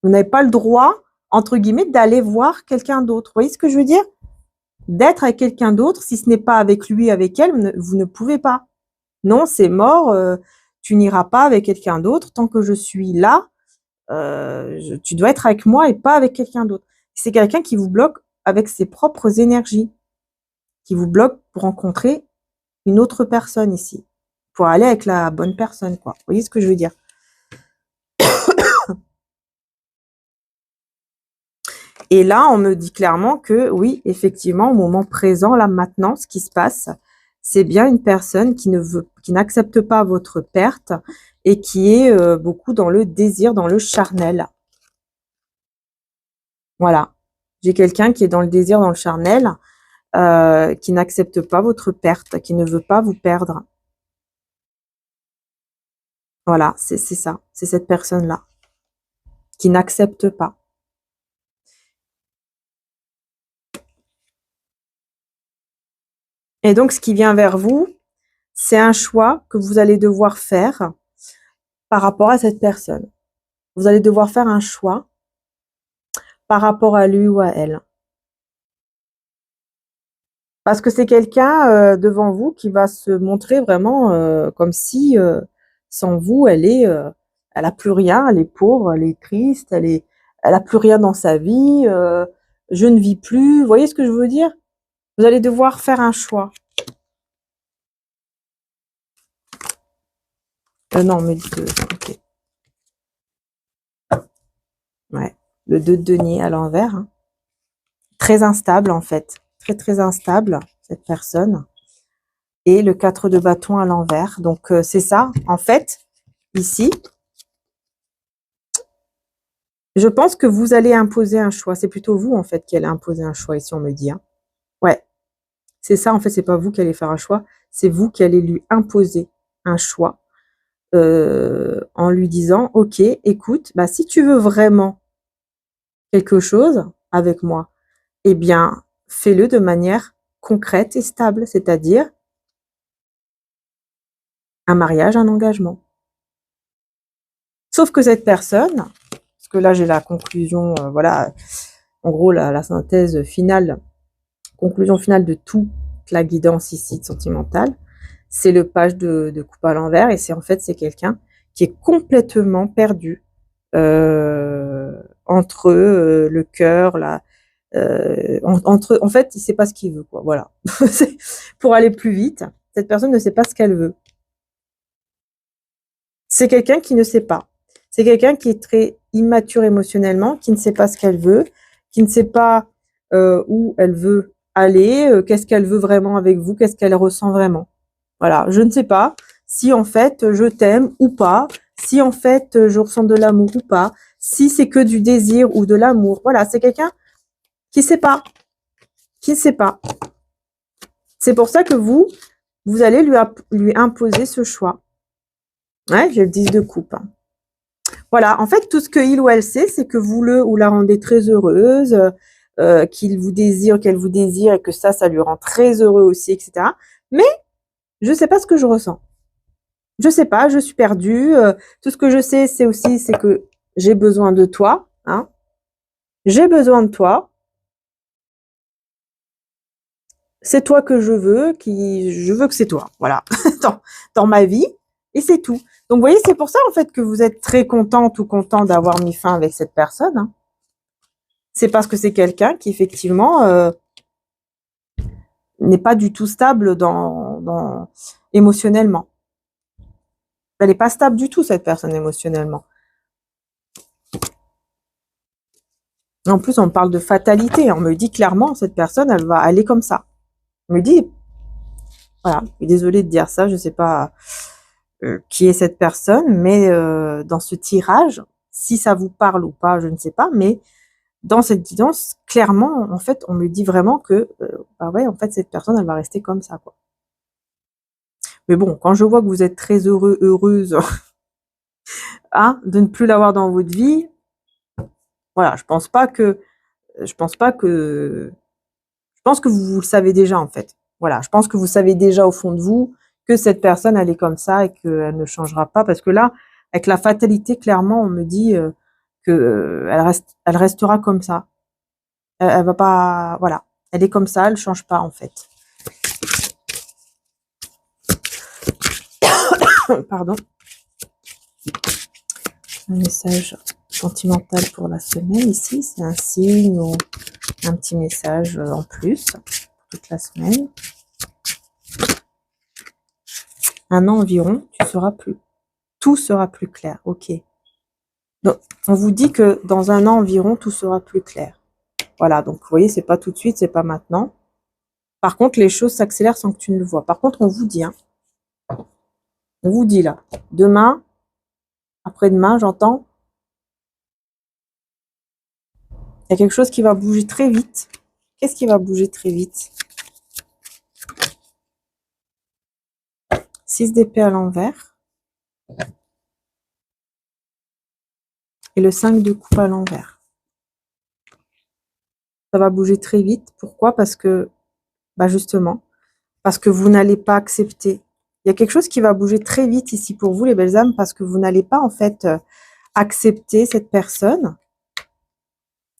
S1: Vous n'avez pas le droit, entre guillemets, d'aller voir quelqu'un d'autre. Vous voyez ce que je veux dire? D'être avec quelqu'un d'autre, si ce n'est pas avec lui, avec elle, vous ne pouvez pas. Non, c'est mort, tu n'iras pas avec quelqu'un d'autre tant que je suis là. Tu dois être avec moi et pas avec quelqu'un d'autre. C'est quelqu'un qui vous bloque avec ses propres énergies, qui vous bloque pour rencontrer une autre personne ici, pour aller avec la bonne personne, quoi. Vous voyez ce que je veux dire? Et là, on me dit clairement que oui, effectivement, au moment présent, là maintenant, ce qui se passe, c'est bien une personne qui n'accepte pas votre perte et qui est beaucoup dans le désir, dans le charnel. Voilà. J'ai quelqu'un qui est dans le désir, dans le charnel, qui n'accepte pas votre perte, qui ne veut pas vous perdre. Voilà, c'est ça. C'est cette personne-là qui n'accepte pas. Et donc, ce qui vient vers vous, c'est un choix que vous allez devoir faire par rapport à cette personne. Vous allez devoir faire un choix par rapport à lui ou à elle. Parce que c'est quelqu'un devant vous qui va se montrer vraiment comme si sans vous, elle a plus rien, elle est pauvre, elle est triste, elle a plus rien dans sa vie, je ne vis plus. Vous voyez ce que je veux dire? Vous allez devoir faire un choix. Non, mais ok. Ouais. Le 2 de denier à l'envers. Hein. Très instable en fait. Très très instable, cette personne. Et le 4 de bâton à l'envers. Donc c'est ça, en fait, ici. Je pense que vous allez imposer un choix. C'est plutôt vous, en fait, qui allez imposer un choix, ici, on me dit. Hein. Ouais, c'est ça, en fait, c'est pas vous qui allez faire un choix. C'est vous qui allez lui imposer un choix en lui disant, OK, écoute, bah, si tu veux vraiment quelque chose avec moi, eh bien, fais-le de manière concrète et stable, c'est-à-dire un mariage, un engagement. Sauf que cette personne, parce que là, j'ai la conclusion, voilà, en gros, la synthèse finale, conclusion finale de toute la guidance ici sentimentale, c'est le page de coupe à l'envers et c'est en fait c'est quelqu'un qui est complètement perdu entre le cœur, entre en fait il sait pas ce qu'il veut quoi, voilà. Pour aller plus vite, cette personne ne sait pas ce qu'elle veut. C'est quelqu'un qui ne sait pas. C'est quelqu'un qui est très immature émotionnellement, qui ne sait pas ce qu'elle veut, qui ne sait pas où elle veut aller, qu'est-ce qu'elle veut vraiment avec vous, qu'est-ce qu'elle ressent vraiment. Voilà, je ne sais pas si en fait je t'aime ou pas, si en fait je ressens de l'amour ou pas, si c'est que du désir ou de l'amour. Voilà, c'est quelqu'un qui ne sait pas, qui ne sait pas. C'est pour ça que vous allez lui imposer ce choix. Ouais, j'ai le 10 de coupe. Hein. Voilà, en fait, tout ce qu'il ou elle sait, c'est que vous le ou la rendez très heureuse, qu'il vous désire, qu'elle vous désire, et que ça lui rend très heureux aussi, etc. Mais je ne sais pas ce que je ressens. je sais pas, je suis perdue. Tout ce que je sais, c'est aussi, c'est que j'ai besoin de toi, hein. J'ai besoin de toi. C'est toi que je veux, je veux que c'est toi, voilà, dans ma vie, et c'est tout. Donc, vous voyez, c'est pour ça, en fait, que vous êtes très contente ou content d'avoir mis fin avec cette personne, hein. C'est parce que c'est quelqu'un qui, effectivement, n'est pas du tout stable émotionnellement. Elle n'est pas stable du tout, cette personne, émotionnellement. En plus, on parle de fatalité. On me dit clairement, cette personne, elle va aller comme ça. On me dit, voilà, je suis désolée de dire ça, je ne sais pas qui est cette personne, mais dans ce tirage, si ça vous parle ou pas, je ne sais pas, mais dans cette guidance, clairement, en fait, on me dit vraiment que, bah ouais, en fait, cette personne, elle va rester comme ça, quoi. Mais bon, quand je vois que vous êtes très heureuse, hein, de ne plus l'avoir dans votre vie, voilà, je pense que vous le savez déjà, en fait. Voilà, je pense que vous savez déjà au fond de vous que cette personne, elle est comme ça et qu'elle ne changera pas. Parce que là, avec la fatalité, clairement, on me dit que elle restera comme ça. Elle va pas, voilà, elle est comme ça, elle change pas, en fait. Pardon. Un message sentimental pour la semaine ici, c'est un signe ou un petit message en plus pour toute la semaine. Un an environ, tout sera plus clair. Ok. Donc, on vous dit que dans un an environ, tout sera plus clair. Voilà, donc vous voyez, c'est pas tout de suite, c'est pas maintenant. Par contre, les choses s'accélèrent sans que tu ne le vois. Par contre, on vous dit, hein, on vous dit là, demain, après-demain, j'entends, il y a quelque chose qui va bouger très vite. Qu'est-ce qui va bouger très vite? 6 d'épée à l'envers. Et le 5 de coupe à l'envers. Ça va bouger très vite. Pourquoi? Parce que, bah justement, parce que vous n'allez pas accepter. Il y a quelque chose qui va bouger très vite ici pour vous, les belles âmes, parce que vous n'allez pas, en fait, accepter cette personne.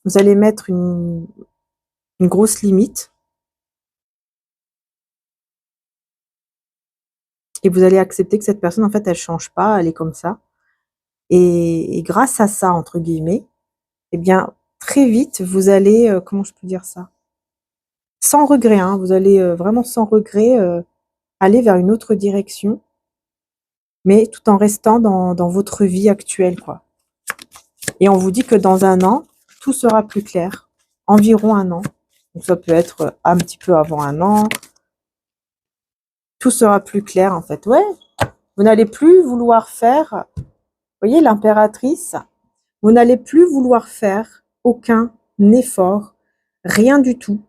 S1: Vous allez mettre une grosse limite. Et vous allez accepter que cette personne, en fait, elle change pas, elle est comme ça. Et grâce à ça, entre guillemets, eh bien, très vite, vous allez, comment je peux dire ça? Sans regret, hein, vous allez vraiment sans regret aller vers une autre direction, mais tout en restant dans votre vie actuelle, quoi. Et on vous dit que dans un an, tout sera plus clair. Environ un an. Donc ça peut être un petit peu avant un an. Tout sera plus clair, en fait. Ouais, vous n'allez plus vouloir faire, vous voyez, l'impératrice, vous n'allez plus vouloir faire aucun effort, rien du tout,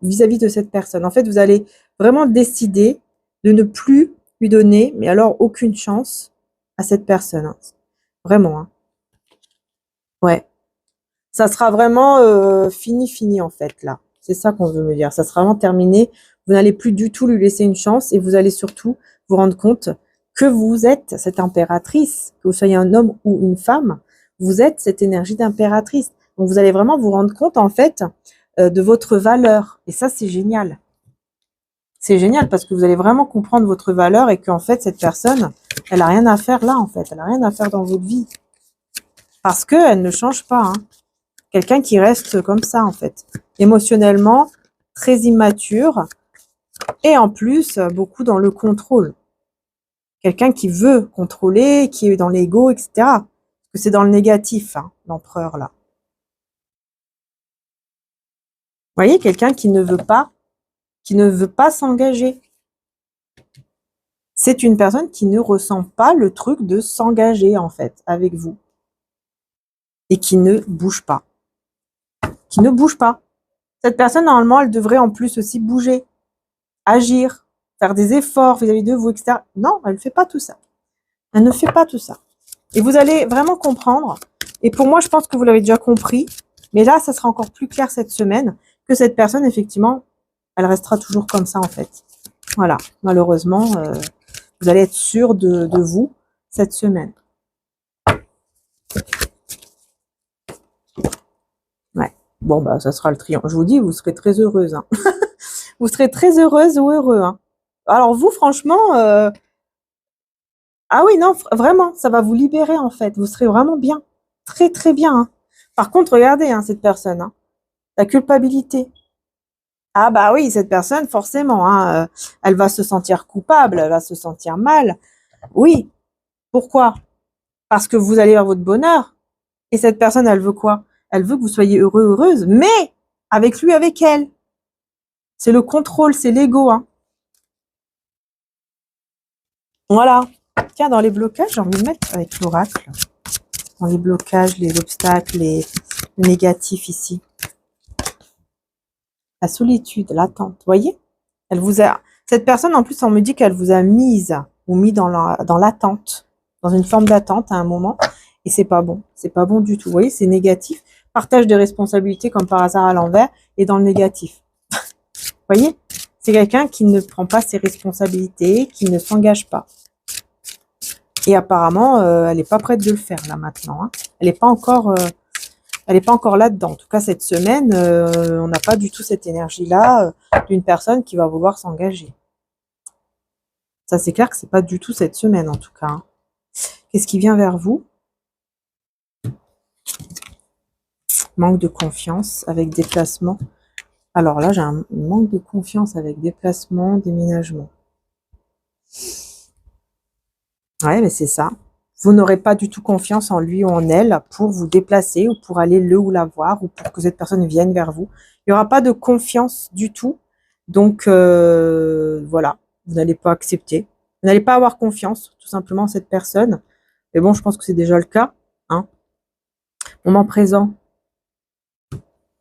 S1: vis-à-vis de cette personne. En fait, vous allez vraiment décider de ne plus lui donner, mais alors aucune chance à cette personne, hein. Vraiment, hein. Ouais. Ça sera vraiment fini, en fait, là. C'est ça qu'on veut me dire. Ça sera vraiment terminé. Vous n'allez plus du tout lui laisser une chance et vous allez surtout vous rendre compte que vous êtes cette impératrice, que vous soyez un homme ou une femme, vous êtes cette énergie d'impératrice. Donc, vous allez vraiment vous rendre compte, en fait, de votre valeur. Et ça, c'est génial. C'est génial parce que vous allez vraiment comprendre votre valeur et qu'en fait, cette personne, elle a rien à faire là, en fait. Elle a rien à faire dans votre vie. Parce qu'elle ne change pas, hein. Quelqu'un qui reste comme ça, en fait. Émotionnellement, très immature. Et en plus, beaucoup dans le contrôle. Quelqu'un qui veut contrôler, qui est dans l'ego, etc. Parce que c'est dans le négatif, hein, l'empereur, là. Vous voyez, quelqu'un qui ne veut pas s'engager. C'est une personne qui ne ressent pas le truc de s'engager, en fait, avec vous. Et qui ne bouge pas. Qui ne bouge pas. Cette personne, normalement, elle devrait en plus aussi bouger, agir, faire des efforts vis-à-vis de vous, etc. Non, elle ne fait pas tout ça. Elle ne fait pas tout ça. Et vous allez vraiment comprendre. Et pour moi, je pense que vous l'avez déjà compris. Mais là, ça sera encore plus clair cette semaine que cette personne, effectivement, elle restera toujours comme ça, en fait. Voilà. Malheureusement, Vous allez être sûr de vous cette semaine. Ouais. Bon, bah, ça sera le triomphe. Je vous dis, vous serez très heureuse. Hein. Vous serez très heureuse ou heureux. Hein. Alors vous, franchement, ah oui, non, vraiment, ça va vous libérer en fait. Vous serez vraiment bien. Très, très bien. Hein. Par contre, regardez hein, cette personne. Hein. La culpabilité. Ah bah oui, cette personne, forcément, hein, elle va se sentir coupable, elle va se sentir mal. Oui. Pourquoi? Parce que vous allez vers votre bonheur. Et cette personne, elle veut quoi? Elle veut que vous soyez heureux, heureuse, mais avec lui, avec elle. C'est le contrôle, c'est l'ego. Hein. Voilà. Tiens, dans les blocages, j'ai envie de mettre avec l'oracle. Dans les blocages, les obstacles, les négatifs ici. La solitude, l'attente. Vous voyez? Elle vous a. Cette personne, en plus, on me dit qu'elle vous a mise ou mis dans l'attente, dans une forme d'attente à un moment. Et c'est pas bon. C'est pas bon du tout. Vous voyez, c'est négatif. Partage des responsabilités comme par hasard à l'envers et dans le négatif. Vous voyez? C'est quelqu'un qui ne prend pas ses responsabilités, qui ne s'engage pas. Et apparemment, elle n'est pas prête de le faire là maintenant. Hein. Elle n'est pas encore là-dedans. En tout cas, cette semaine, on n'a pas du tout cette énergie-là d'une personne qui va vouloir s'engager. Ça, c'est clair que c'est pas du tout cette semaine, en tout cas. Hein. Qu'est-ce qui vient vers vous? Manque de confiance avec déplacement. Alors là, j'ai un manque de confiance avec déplacement, déménagement. Ouais, mais c'est ça. Vous n'aurez pas du tout confiance en lui ou en elle pour vous déplacer ou pour aller le ou la voir ou pour que cette personne vienne vers vous. Il n'y aura pas de confiance du tout. Donc, voilà, vous n'allez pas accepter. Vous n'allez pas avoir confiance, tout simplement, en cette personne. Mais bon, je pense que c'est déjà le cas. Hein. Moment présent.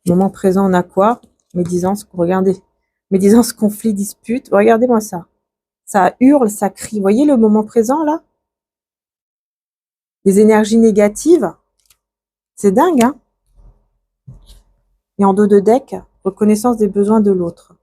S1: Moment présent, on a quoi? Médisance, regardez. Médisance, conflit, dispute. Regardez-moi ça. Ça hurle, ça crie. Vous voyez le moment présent, là? Les énergies négatives. C'est dingue, hein? Et en dos de deck, reconnaissance des besoins de l'autre.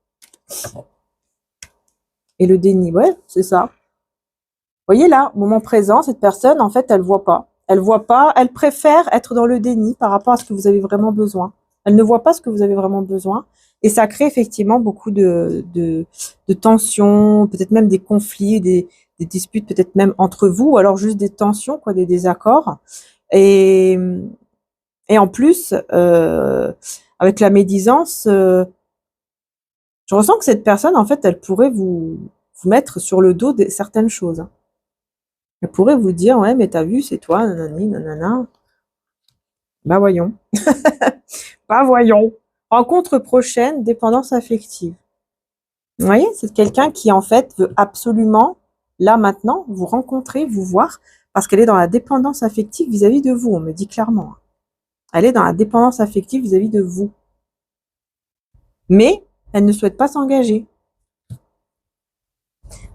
S1: Et le déni, ouais, c'est ça. Vous voyez là, au moment présent, cette personne, en fait, elle voit pas. Elle voit pas, elle préfère être dans le déni par rapport à ce que vous avez vraiment besoin. Elle ne voit pas ce que vous avez vraiment besoin. Et ça crée effectivement beaucoup de tensions, peut-être même des conflits, des disputes, peut-être même entre vous, ou alors juste des tensions, quoi, des désaccords. Et en plus, avec la médisance, je ressens que cette personne, en fait, elle pourrait vous mettre sur le dos de certaines choses. Hein. Elle pourrait vous dire, ouais, mais t'as vu, c'est toi, nanani, nanana. Bah voyons. Bah voyons. Rencontre prochaine, dépendance affective. Vous voyez, c'est quelqu'un qui, en fait, veut absolument, là, maintenant, vous rencontrer, vous voir, parce qu'elle est dans la dépendance affective vis-à-vis de vous, on me dit clairement. Elle est dans la dépendance affective vis-à-vis de vous. Mais elle ne souhaite pas s'engager.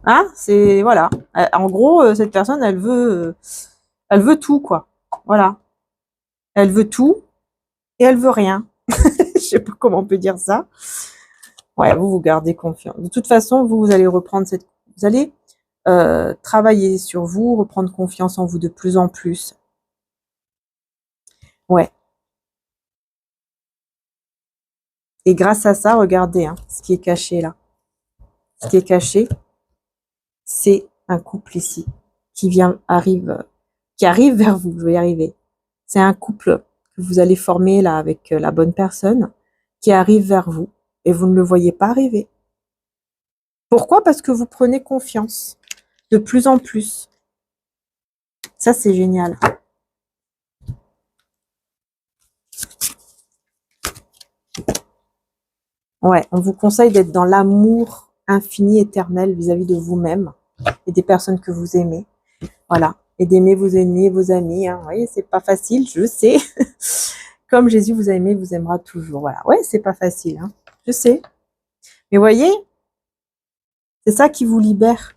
S1: Hein, c'est voilà. En gros, cette personne, elle veut tout, quoi. Voilà. Elle veut tout et elle veut rien. Je sais pas comment on peut dire ça. Ouais, vous gardez confiance. De toute façon, vous allez reprendre vous allez travailler sur vous, reprendre confiance en vous de plus en plus. Ouais. Et grâce à ça, regardez, hein, ce qui est caché là. Ce qui est caché, c'est un couple ici qui arrive vers vous. Je vais y arriver. C'est un couple que vous allez former là avec la bonne personne qui arrive vers vous et vous ne le voyez pas arriver. Pourquoi? Parce que vous prenez confiance de plus en plus. Ça, c'est génial. Ouais, on vous conseille d'être dans l'amour infini, éternel vis-à-vis de vous-même et des personnes que vous aimez. Voilà. Et d'aimer vos ennemis, vos amis. Hein. Vous voyez, c'est pas facile, je sais. Comme Jésus vous a aimé, vous aimera toujours. Voilà. Ouais, c'est pas facile. Hein. Je sais. Mais voyez, c'est ça qui vous libère.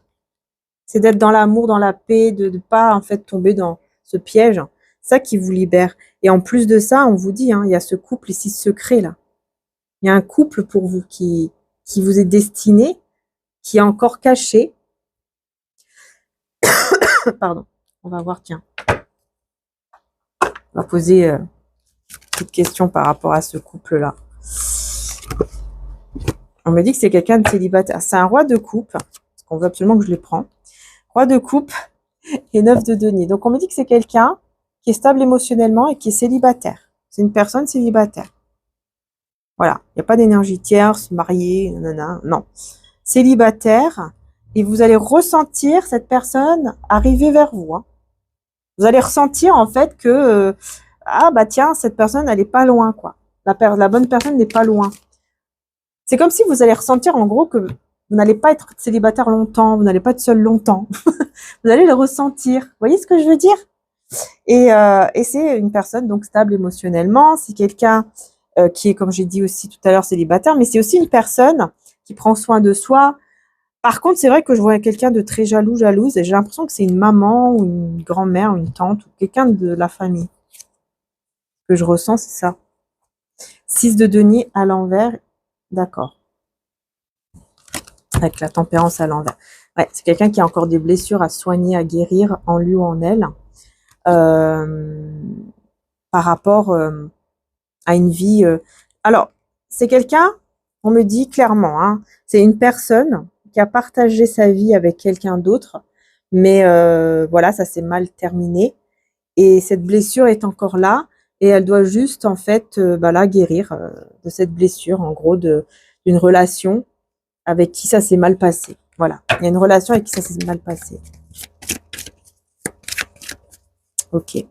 S1: C'est d'être dans l'amour, dans la paix, de ne pas en fait tomber dans ce piège. C'est ça qui vous libère. Et en plus de ça, on vous dit, hein, il y a ce couple ici secret là. Il y a un couple pour vous qui vous est destiné, qui est encore caché. Pardon. On va voir, tiens. On va poser une petite question par rapport à ce couple-là. On me dit que c'est quelqu'un de célibataire. C'est un roi de coupe, parce qu'on veut absolument que je les prenne. Roi de coupe et 9 de denier. Donc, on me dit que c'est quelqu'un qui est stable émotionnellement et qui est célibataire. C'est une personne célibataire. Voilà. Il n'y a pas d'énergie tierce, mariée, nanana. Non. Célibataire. Et vous allez ressentir cette personne arriver vers vous. Hein. Vous allez ressentir, en fait, que, ah, bah, tiens, cette personne, elle est pas loin, quoi. La bonne personne n'est pas loin. C'est comme si vous allez ressentir, en gros, que vous n'allez pas être célibataire longtemps, vous n'allez pas être seul longtemps. Vous allez le ressentir. Vous voyez ce que je veux dire? Et c'est une personne donc stable émotionnellement. C'est quelqu'un qui est, comme j'ai dit aussi tout à l'heure, célibataire, mais c'est aussi une personne qui prend soin de soi. Par contre, c'est vrai que je vois quelqu'un de très jalouse, et j'ai l'impression que c'est une maman ou une grand-mère ou une tante ou quelqu'un de la famille. Ce que je ressens, c'est ça. 6 de denier à l'envers, d'accord. Avec la tempérance à l'envers. Ouais, c'est quelqu'un qui a encore des blessures à soigner, à guérir en lui ou en elle. Par rapport à une vie. Alors, c'est quelqu'un, on me dit clairement, hein, c'est une personne qui a partagé sa vie avec quelqu'un d'autre, mais voilà, ça s'est mal terminé. Et cette blessure est encore là, et elle doit juste, en fait, la guérir de cette blessure, en gros, d'une relation avec qui ça s'est mal passé. Voilà, il y a une relation avec qui ça s'est mal passé. Ok.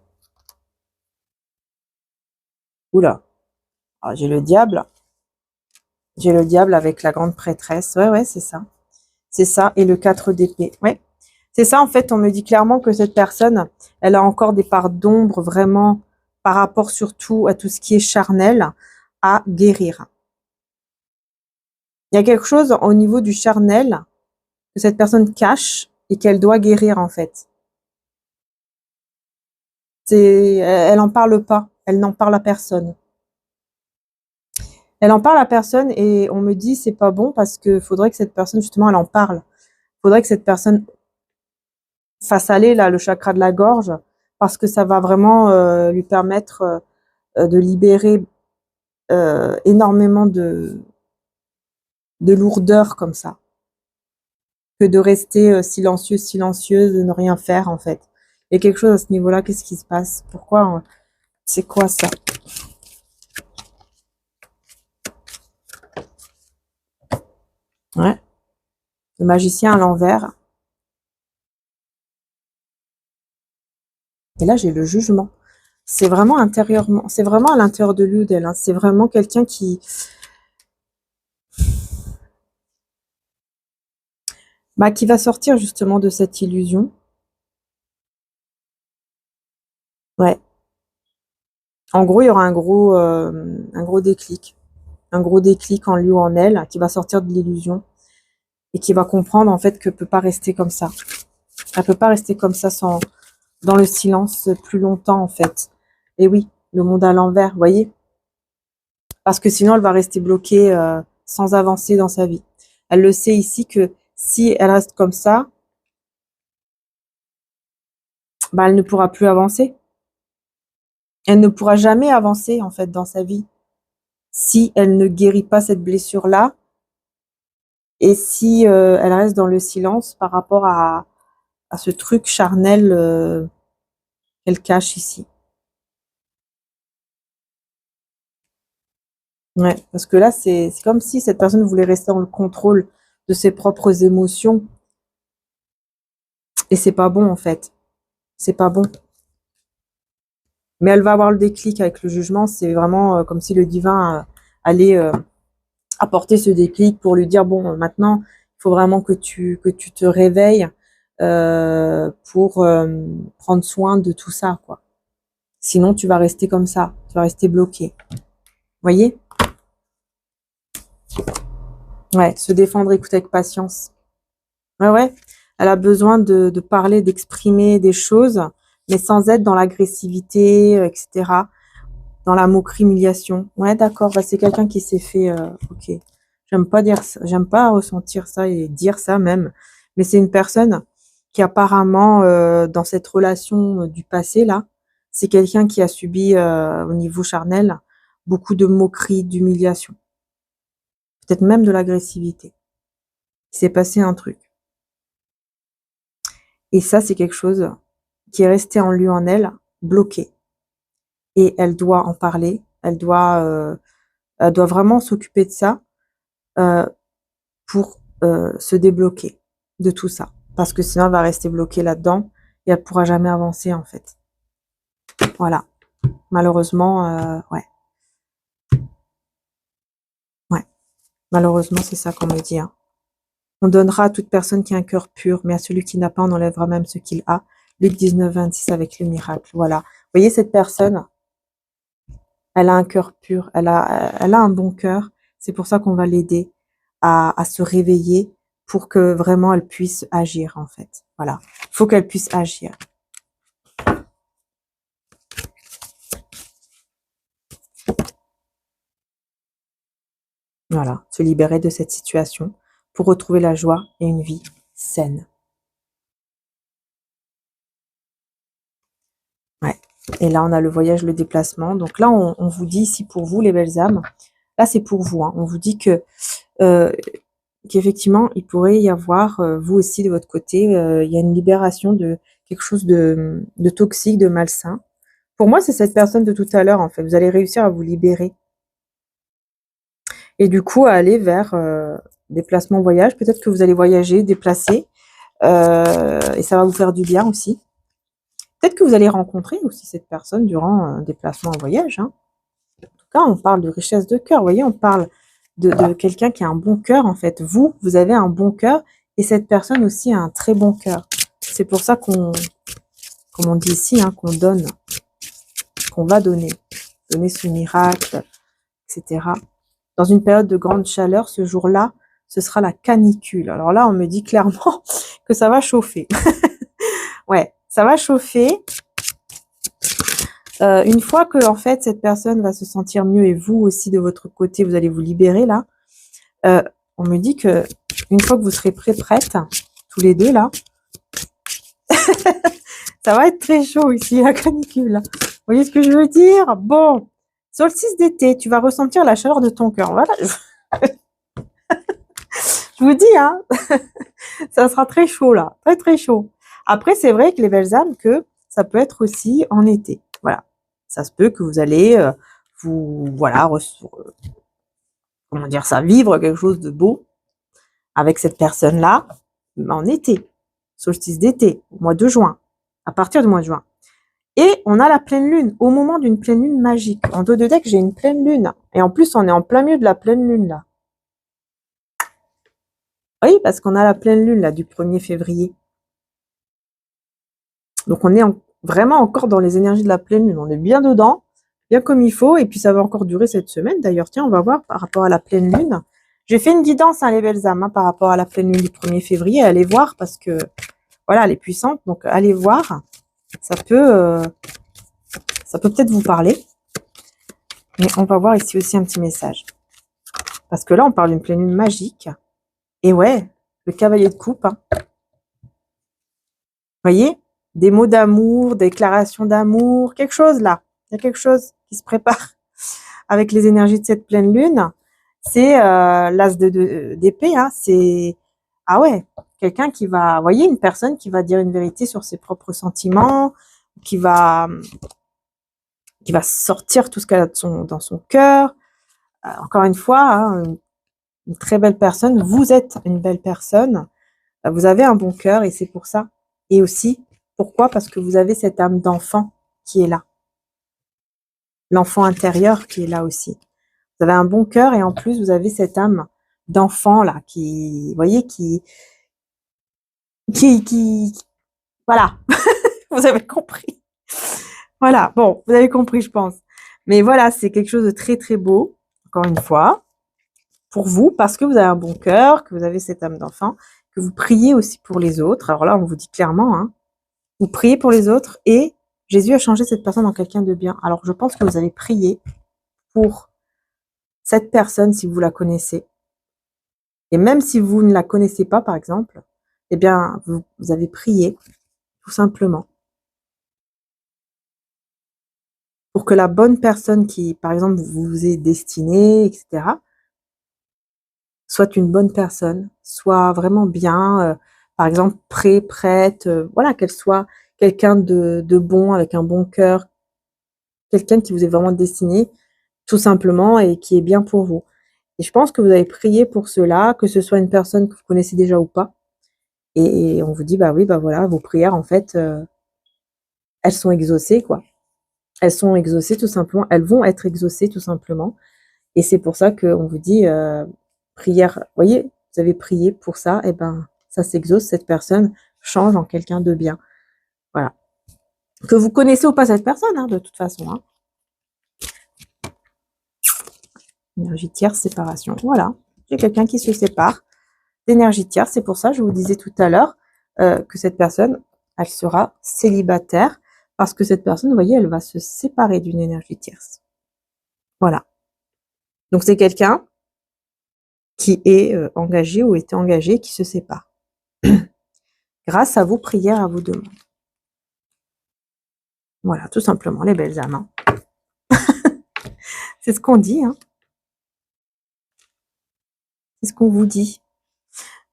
S1: Oula. Alors, j'ai le diable. J'ai le diable avec la grande prêtresse. Ouais, c'est ça. C'est ça. Et le 4 d'épée. Ouais. C'est ça, en fait, on me dit clairement que cette personne, elle a encore des parts d'ombre vraiment par rapport surtout à tout ce qui est charnel à guérir. Il y a quelque chose au niveau du charnel que cette personne cache et qu'elle doit guérir, en fait. Elle en parle pas. Elle n'en parle à personne. Elle en parle à personne et on me dit c'est pas bon parce que faudrait que cette personne justement elle en parle. Faudrait que cette personne fasse aller là le chakra de la gorge parce que ça va vraiment lui permettre de libérer énormément de lourdeur comme ça que de rester silencieuse, de ne rien faire en fait. Il y a quelque chose à ce niveau-là. Qu'est-ce qui se passe? Pourquoi? C'est quoi ça? Ouais. Le magicien à l'envers. Et là, j'ai le jugement. C'est vraiment intérieurement, c'est vraiment à l'intérieur de lui ou d'elle. Hein. C'est vraiment quelqu'un qui va sortir justement de cette illusion. Ouais. En gros, il y aura un gros déclic. Un gros déclic en lui ou en elle qui va sortir de l'illusion et qui va comprendre en fait que peut pas rester comme ça. Elle peut pas rester comme ça dans le silence plus longtemps en fait. Et oui, le monde à l'envers, vous voyez? Parce que sinon, elle va rester bloquée sans avancer dans sa vie. Elle le sait ici que si elle reste comme ça, elle ne pourra plus avancer. Elle ne pourra jamais avancer en fait dans sa vie si elle ne guérit pas cette blessure-là et si elle reste dans le silence par rapport à ce truc charnel qu'elle cache ici. Ouais, parce que là, c'est comme si cette personne voulait rester dans le contrôle de ses propres émotions et c'est pas bon en fait. C'est pas bon. Mais elle va avoir le déclic avec le jugement. C'est vraiment comme si le divin allait apporter ce déclic pour lui dire bon, maintenant, il faut vraiment que tu te réveilles pour prendre soin de tout ça, quoi. Sinon, tu vas rester comme ça, tu vas rester bloqué. Voyez? Ouais, se défendre, écouter avec patience. Ouais. Elle a besoin de parler, d'exprimer des choses, mais sans être dans l'agressivité, etc. Dans la moquerie, humiliation. Ouais, d'accord. C'est quelqu'un qui s'est fait. Ok. J'aime pas dire ça. J'aime pas ressentir ça et dire ça même. Mais c'est une personne qui apparemment, dans cette relation du passé là, c'est quelqu'un qui a subi au niveau charnel beaucoup de moqueries, d'humiliation, peut-être même de l'agressivité. Il s'est passé un truc. Et ça, c'est quelque chose qui est resté en lui, en elle, bloqué. Et elle doit en parler, elle doit vraiment s'occuper de ça pour se débloquer de tout ça. Parce que sinon, elle va rester bloquée là-dedans et elle pourra jamais avancer en fait. Voilà. Malheureusement, ouais. Ouais. Malheureusement, c'est ça qu'on me dit. Hein. On donnera à toute personne qui a un cœur pur, mais à celui qui n'a pas, on enlèvera même ce qu'il a. Luc 19, 26 avec le miracle. Voilà. Vous voyez, cette personne, elle a un cœur pur, elle a un bon cœur. C'est pour ça qu'on va l'aider à se réveiller pour que vraiment elle puisse agir, en fait. Voilà. Il faut qu'elle puisse agir. Voilà. Se libérer de cette situation pour retrouver la joie et une vie saine. Ouais. Et là, on a le voyage, le déplacement. Donc là, on vous dit ici pour vous, les belles âmes, là, c'est pour vous. Hein. On vous dit que qu'effectivement, il pourrait y avoir, vous aussi, de votre côté, il y a une libération de quelque chose de toxique, de malsain. Pour moi, c'est cette personne de tout à l'heure, en fait. Vous allez réussir à vous libérer. Et du coup, à aller vers déplacement, voyage. Peut-être que vous allez voyager, déplacer. Et ça va vous faire du bien aussi. Peut-être que vous allez rencontrer aussi cette personne durant un déplacement en voyage. Hein. En tout cas, on parle de richesse de cœur. Vous voyez, on parle de quelqu'un qui a un bon cœur, en fait. Vous avez un bon cœur et cette personne aussi a un très bon cœur. C'est pour ça qu'on, comme on dit ici, hein, qu'on donne, qu'on va donner ce miracle, etc. Dans une période de grande chaleur, ce jour-là, ce sera la canicule. Alors là, on me dit clairement que ça va chauffer. Ouais, ça va chauffer. Une fois que en fait cette personne va se sentir mieux et vous aussi de votre côté, vous allez vous libérer là. On me dit que une fois que vous serez prête, tous les deux là, ça va être très chaud ici, la canicule. Là. Vous voyez ce que je veux dire? Bon, solstice d'été, tu vas ressentir la chaleur de ton cœur. Voilà. Je vous dis, hein, ça sera très chaud là, très très chaud. Après, c'est vrai que les belles âmes, que ça peut être aussi en été. Voilà, ça se peut que vous allez comment dire ça, vivre quelque chose de beau avec cette personne-là en été, solstice d'été, au mois de juin, à partir du mois de juin. Et on a la pleine lune, au moment d'une pleine lune magique. En dos de deck, j'ai une pleine lune. Et en plus, on est en plein milieu de la pleine lune, là. Oui, parce qu'on a la pleine lune, là, du 1er février. Donc, on est vraiment encore dans les énergies de la pleine lune. On est bien dedans, bien comme il faut. Et puis, ça va encore durer cette semaine. D'ailleurs, tiens, on va voir par rapport à la pleine lune. J'ai fait une guidance, hein, les belles âmes, hein, par rapport à la pleine lune du 1er février. Allez voir parce que, voilà, elle est puissante. Donc, allez voir. Ça peut peut-être vous parler. Mais on va voir ici aussi un petit message. Parce que là, on parle d'une pleine lune magique. Et ouais, le cavalier de coupe. Hein. Vous voyez, des mots d'amour, déclarations d'amour, quelque chose là. Il y a quelque chose qui se prépare avec les énergies de cette pleine lune. C'est l'as d'épée. Hein. C'est, ah ouais, quelqu'un qui va, vous voyez, une personne qui va dire une vérité sur ses propres sentiments, qui va sortir tout ce qu'elle a dans son cœur. Encore une fois, hein, une très belle personne. Vous êtes une belle personne. Vous avez un bon cœur et c'est pour ça. Et aussi, pourquoi? Parce que vous avez cette âme d'enfant qui est là. L'enfant intérieur qui est là aussi. Vous avez un bon cœur et en plus, vous avez cette âme d'enfant là qui, vous voyez, qui, voilà. Vous avez compris. Voilà. Bon, vous avez compris, je pense. Mais voilà, c'est quelque chose de très, très beau. Encore une fois. Pour vous, parce que vous avez un bon cœur, que vous avez cette âme d'enfant, que vous priez aussi pour les autres. Alors là, on vous dit clairement, hein, vous priez pour les autres et Jésus a changé cette personne en quelqu'un de bien. Alors je pense que vous avez prié pour cette personne si vous la connaissez. Et même si vous ne la connaissez pas, par exemple, eh bien, vous avez prié, tout simplement, pour que la bonne personne qui, par exemple, vous est destinée, etc., soit une bonne personne, soit vraiment bien, par exemple, prête, voilà, qu'elle soit quelqu'un de bon, avec un bon cœur, quelqu'un qui vous est vraiment destiné, tout simplement, et qui est bien pour vous. Et je pense que vous avez prié pour cela, que ce soit une personne que vous connaissez déjà ou pas. Et on vous dit, bah oui, bah voilà, vos prières, en fait, elles sont exaucées, quoi. Elles sont exaucées, tout simplement. Elles vont être exaucées, tout simplement. Et c'est pour ça qu'on vous dit, prière, vous voyez, vous avez prié pour ça, et ben, ça s'exauce, cette personne change en quelqu'un de bien. Voilà. Que vous connaissez ou pas cette personne, hein, de toute façon. Hein. Énergie tierce, séparation. Voilà. J'ai quelqu'un qui se sépare d'énergie tierce. C'est pour ça, je vous disais tout à l'heure, que cette personne, elle sera célibataire, parce que cette personne, vous voyez, elle va se séparer d'une énergie tierce. Voilà. Donc, c'est quelqu'un qui est engagé ou était engagé, qui se sépare. Grâce à vos prières, à vos demandes. Voilà, tout simplement, les belles âmes. Hein. C'est ce qu'on dit. Hein. C'est ce qu'on vous dit.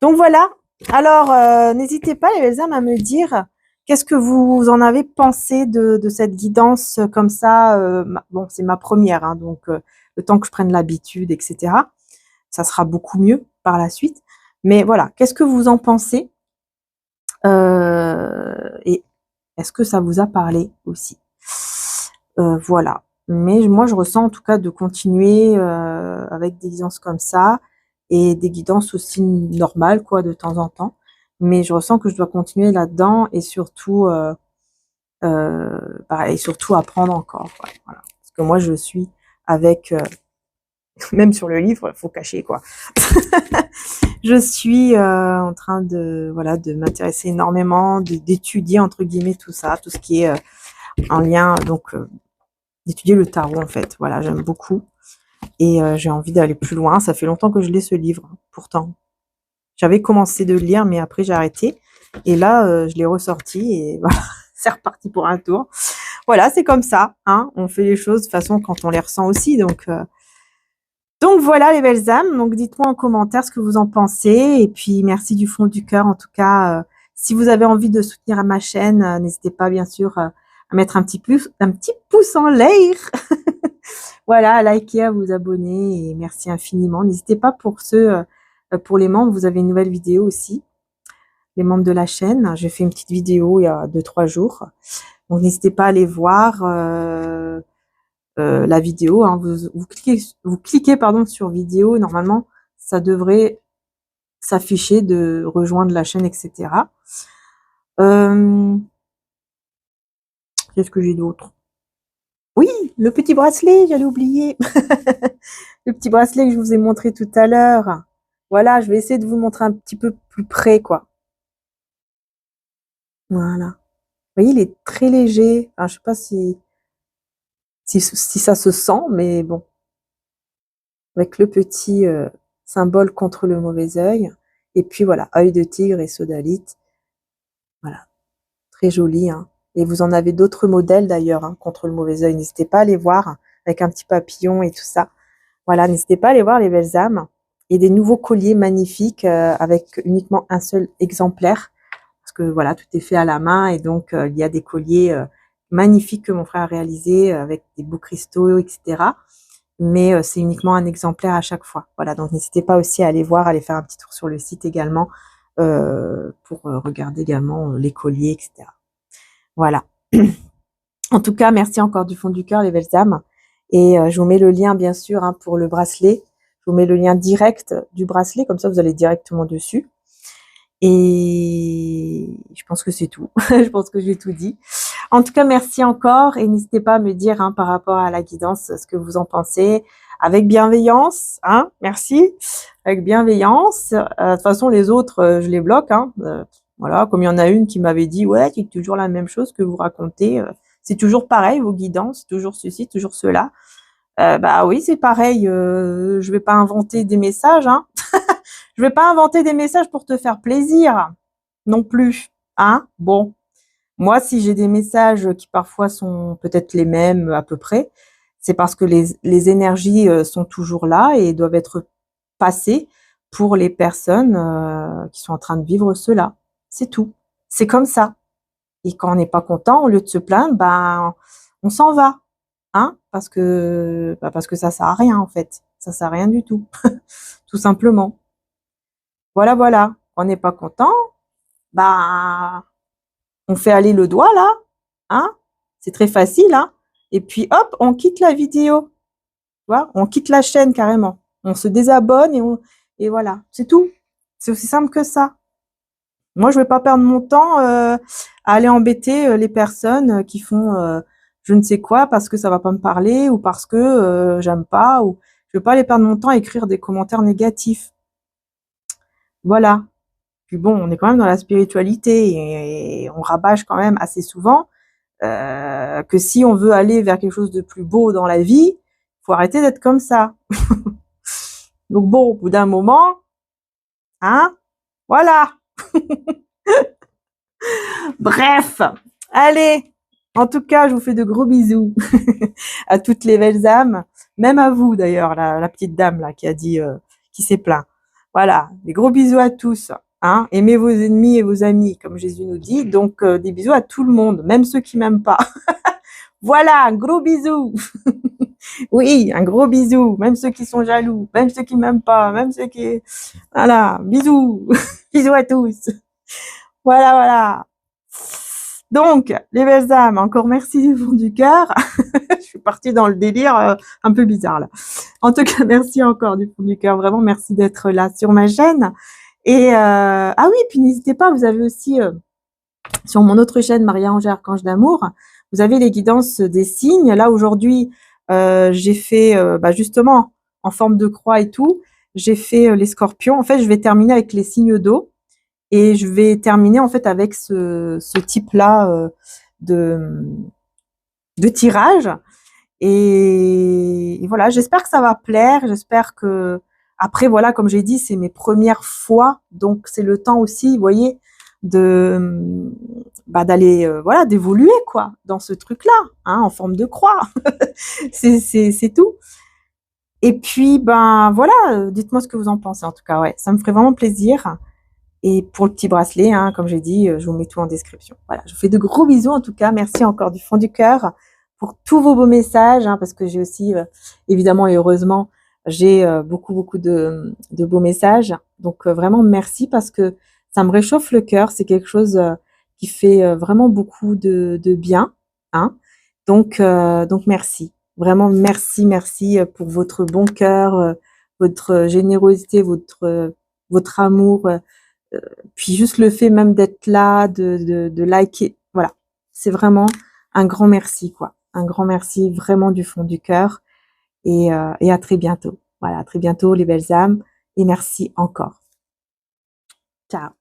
S1: Donc voilà. Alors, n'hésitez pas, les belles âmes, à me dire qu'est-ce que vous en avez pensé de cette guidance comme ça. Bon, c'est ma première, hein, donc le temps que je prenne l'habitude, etc. Ça sera beaucoup mieux par la suite. Mais voilà, qu'est-ce que vous en pensez et est-ce que ça vous a parlé aussi? Voilà. Mais moi, je ressens en tout cas de continuer avec des guidances comme ça et des guidances aussi normales, quoi, de temps en temps. Mais je ressens que je dois continuer là-dedans et surtout, et surtout apprendre encore. Quoi, voilà. Parce que moi, je suis avec, même sur le livre, il faut cacher, quoi. Je suis en train de, voilà, de m'intéresser énormément, d'étudier, entre guillemets, tout ça, tout ce qui est en lien, donc, d'étudier le tarot, en fait. Voilà, j'aime beaucoup. Et j'ai envie d'aller plus loin. Ça fait longtemps que je lis ce livre, pourtant. J'avais commencé de le lire, mais après j'ai arrêté. Et là, je l'ai ressorti et voilà, c'est reparti pour un tour. Voilà, c'est comme ça. Hein, on fait les choses de toute façon quand on les ressent aussi. Donc voilà les belles âmes. Donc dites-moi en commentaire ce que vous en pensez. Et puis merci du fond du cœur. En tout cas, si vous avez envie de soutenir ma chaîne, n'hésitez pas bien sûr à mettre un petit pouce en l'air. Voilà, à liker, à vous abonner et merci infiniment. N'hésitez pas pour les membres, vous avez une nouvelle vidéo aussi, les membres de la chaîne. J'ai fait une petite vidéo il y a 2-3 jours. Donc n'hésitez pas à aller voir la vidéo. Hein. Vous cliquez pardon, sur vidéo. Normalement, ça devrait s'afficher de rejoindre la chaîne, etc. Qu'est-ce que j'ai d'autre? Oui, le petit bracelet, j'allais oublier. Le petit bracelet que je vous ai montré tout à l'heure. Voilà, je vais essayer de vous montrer un petit peu plus près, quoi. Voilà. Vous voyez, il est très léger. Enfin, je sais pas si ça se sent, mais bon. Avec le petit symbole contre le mauvais œil. Et puis voilà, œil de tigre et sodalite. Voilà, très joli. Hein. Et vous en avez d'autres modèles d'ailleurs, hein, contre le mauvais œil. N'hésitez pas à les voir, hein, avec un petit papillon et tout ça. Voilà, n'hésitez pas à aller voir les belles âmes. Et des nouveaux colliers magnifiques avec uniquement un seul exemplaire. Parce que voilà, tout est fait à la main. Et donc, il y a des colliers magnifiques que mon frère a réalisés avec des beaux cristaux, etc. Mais c'est uniquement un exemplaire à chaque fois. Voilà, donc n'hésitez pas aussi à aller voir, à aller faire un petit tour sur le site également pour regarder également les colliers, etc. Voilà. En tout cas, merci encore du fond du cœur, les belles âmes. Et je vous mets le lien, bien sûr, hein, pour le bracelet. Je vous mets le lien direct du bracelet, comme ça vous allez directement dessus. Et je pense que c'est tout. Je pense que j'ai tout dit. En tout cas, merci encore et n'hésitez pas à me dire hein, par rapport à la guidance ce que vous en pensez. Avec bienveillance, hein, merci. Avec bienveillance. De toute façon, les autres, je les bloque. Hein. Voilà, comme il y en a une qui m'avait dit, ouais, c'est toujours la même chose que vous racontez. C'est toujours pareil, vos guidances, toujours ceci, toujours cela. Bah oui, c'est pareil. Je vais pas inventer des messages. Hein. Je vais pas inventer des messages pour te faire plaisir. non plus, hein? Bon, moi, si j'ai des messages qui parfois sont peut-être les mêmes à peu près, c'est parce que les énergies sont toujours là et doivent être passées pour les personnes qui sont en train de vivre cela. C'est tout. C'est comme ça. Et quand on n'est pas content, au lieu de se plaindre, ben, on s'en va, hein, parce que ça sert à rien en fait. Ça sert à rien du tout, tout simplement. Voilà, voilà. On n'est pas content, bah, on fait aller le doigt là, hein. C'est très facile, hein. Et puis hop, on quitte la vidéo, tu vois, on quitte la chaîne carrément. On se désabonne et voilà, c'est tout. C'est aussi simple que ça. Moi, je vais pas perdre mon temps à aller embêter les personnes qui font je ne sais quoi parce que ça va pas me parler ou parce que j'aime pas ou je vais pas aller perdre mon temps à écrire des commentaires négatifs. Voilà. Puis bon, on est quand même dans la spiritualité et on rabâche quand même assez souvent que si on veut aller vers quelque chose de plus beau dans la vie, faut arrêter d'être comme ça. Donc bon, au bout d'un moment, hein, voilà. Bref, allez. En tout cas, je vous fais de gros bisous à toutes les belles âmes, même à vous d'ailleurs, la petite dame là qui a dit, qui s'est plaint. Voilà, des gros bisous à tous. Hein, aimez vos ennemis et vos amis, comme Jésus nous dit. Donc des bisous à tout le monde, même ceux qui m'aiment pas. Voilà, un gros bisou. Oui, un gros bisou, même ceux qui sont jaloux, même ceux qui m'aiment pas, même ceux qui... Voilà, bisous. Bisous à tous. Voilà, voilà. Donc, les belles âmes, encore merci du fond du cœur. Je suis partie dans le délire un peu bizarre là. En tout cas, merci encore du fond du cœur. Vraiment, merci d'être là sur ma chaîne. Et ah oui, puis n'hésitez pas, vous avez aussi sur mon autre chaîne, Maria-Ange Archange d'amour, vous avez les guidances des signes. Là, aujourd'hui, j'ai fait justement en forme de croix et tout. J'ai fait les scorpions. En fait, je vais terminer avec les signes d'eau. Et je vais terminer en fait avec ce type-là de tirage. Et voilà, j'espère que ça va plaire. J'espère que après voilà, comme j'ai dit, c'est mes premières fois, donc c'est le temps aussi, vous voyez, de d'aller voilà, d'évoluer quoi dans ce truc-là, hein, en forme de croix. C'est tout. Et puis ben voilà, dites-moi ce que vous en pensez en tout cas. Ouais, ça me ferait vraiment plaisir. Et pour le petit bracelet, hein, comme j'ai dit, je vous mets tout en description. Voilà, je vous fais de gros bisous en tout cas. Merci encore du fond du cœur pour tous vos beaux messages, hein, parce que j'ai aussi, évidemment et heureusement, j'ai beaucoup, beaucoup de beaux messages. Donc vraiment merci parce que ça me réchauffe le cœur. C'est quelque chose qui fait vraiment beaucoup de bien. Hein. Donc merci. Vraiment merci, merci pour votre bon cœur, votre générosité, votre amour. Puis juste le fait même d'être là, de liker, voilà. C'est vraiment un grand merci, quoi. Un grand merci vraiment du fond du cœur. Et à très bientôt. Voilà, à très bientôt les belles âmes. Et merci encore. Ciao.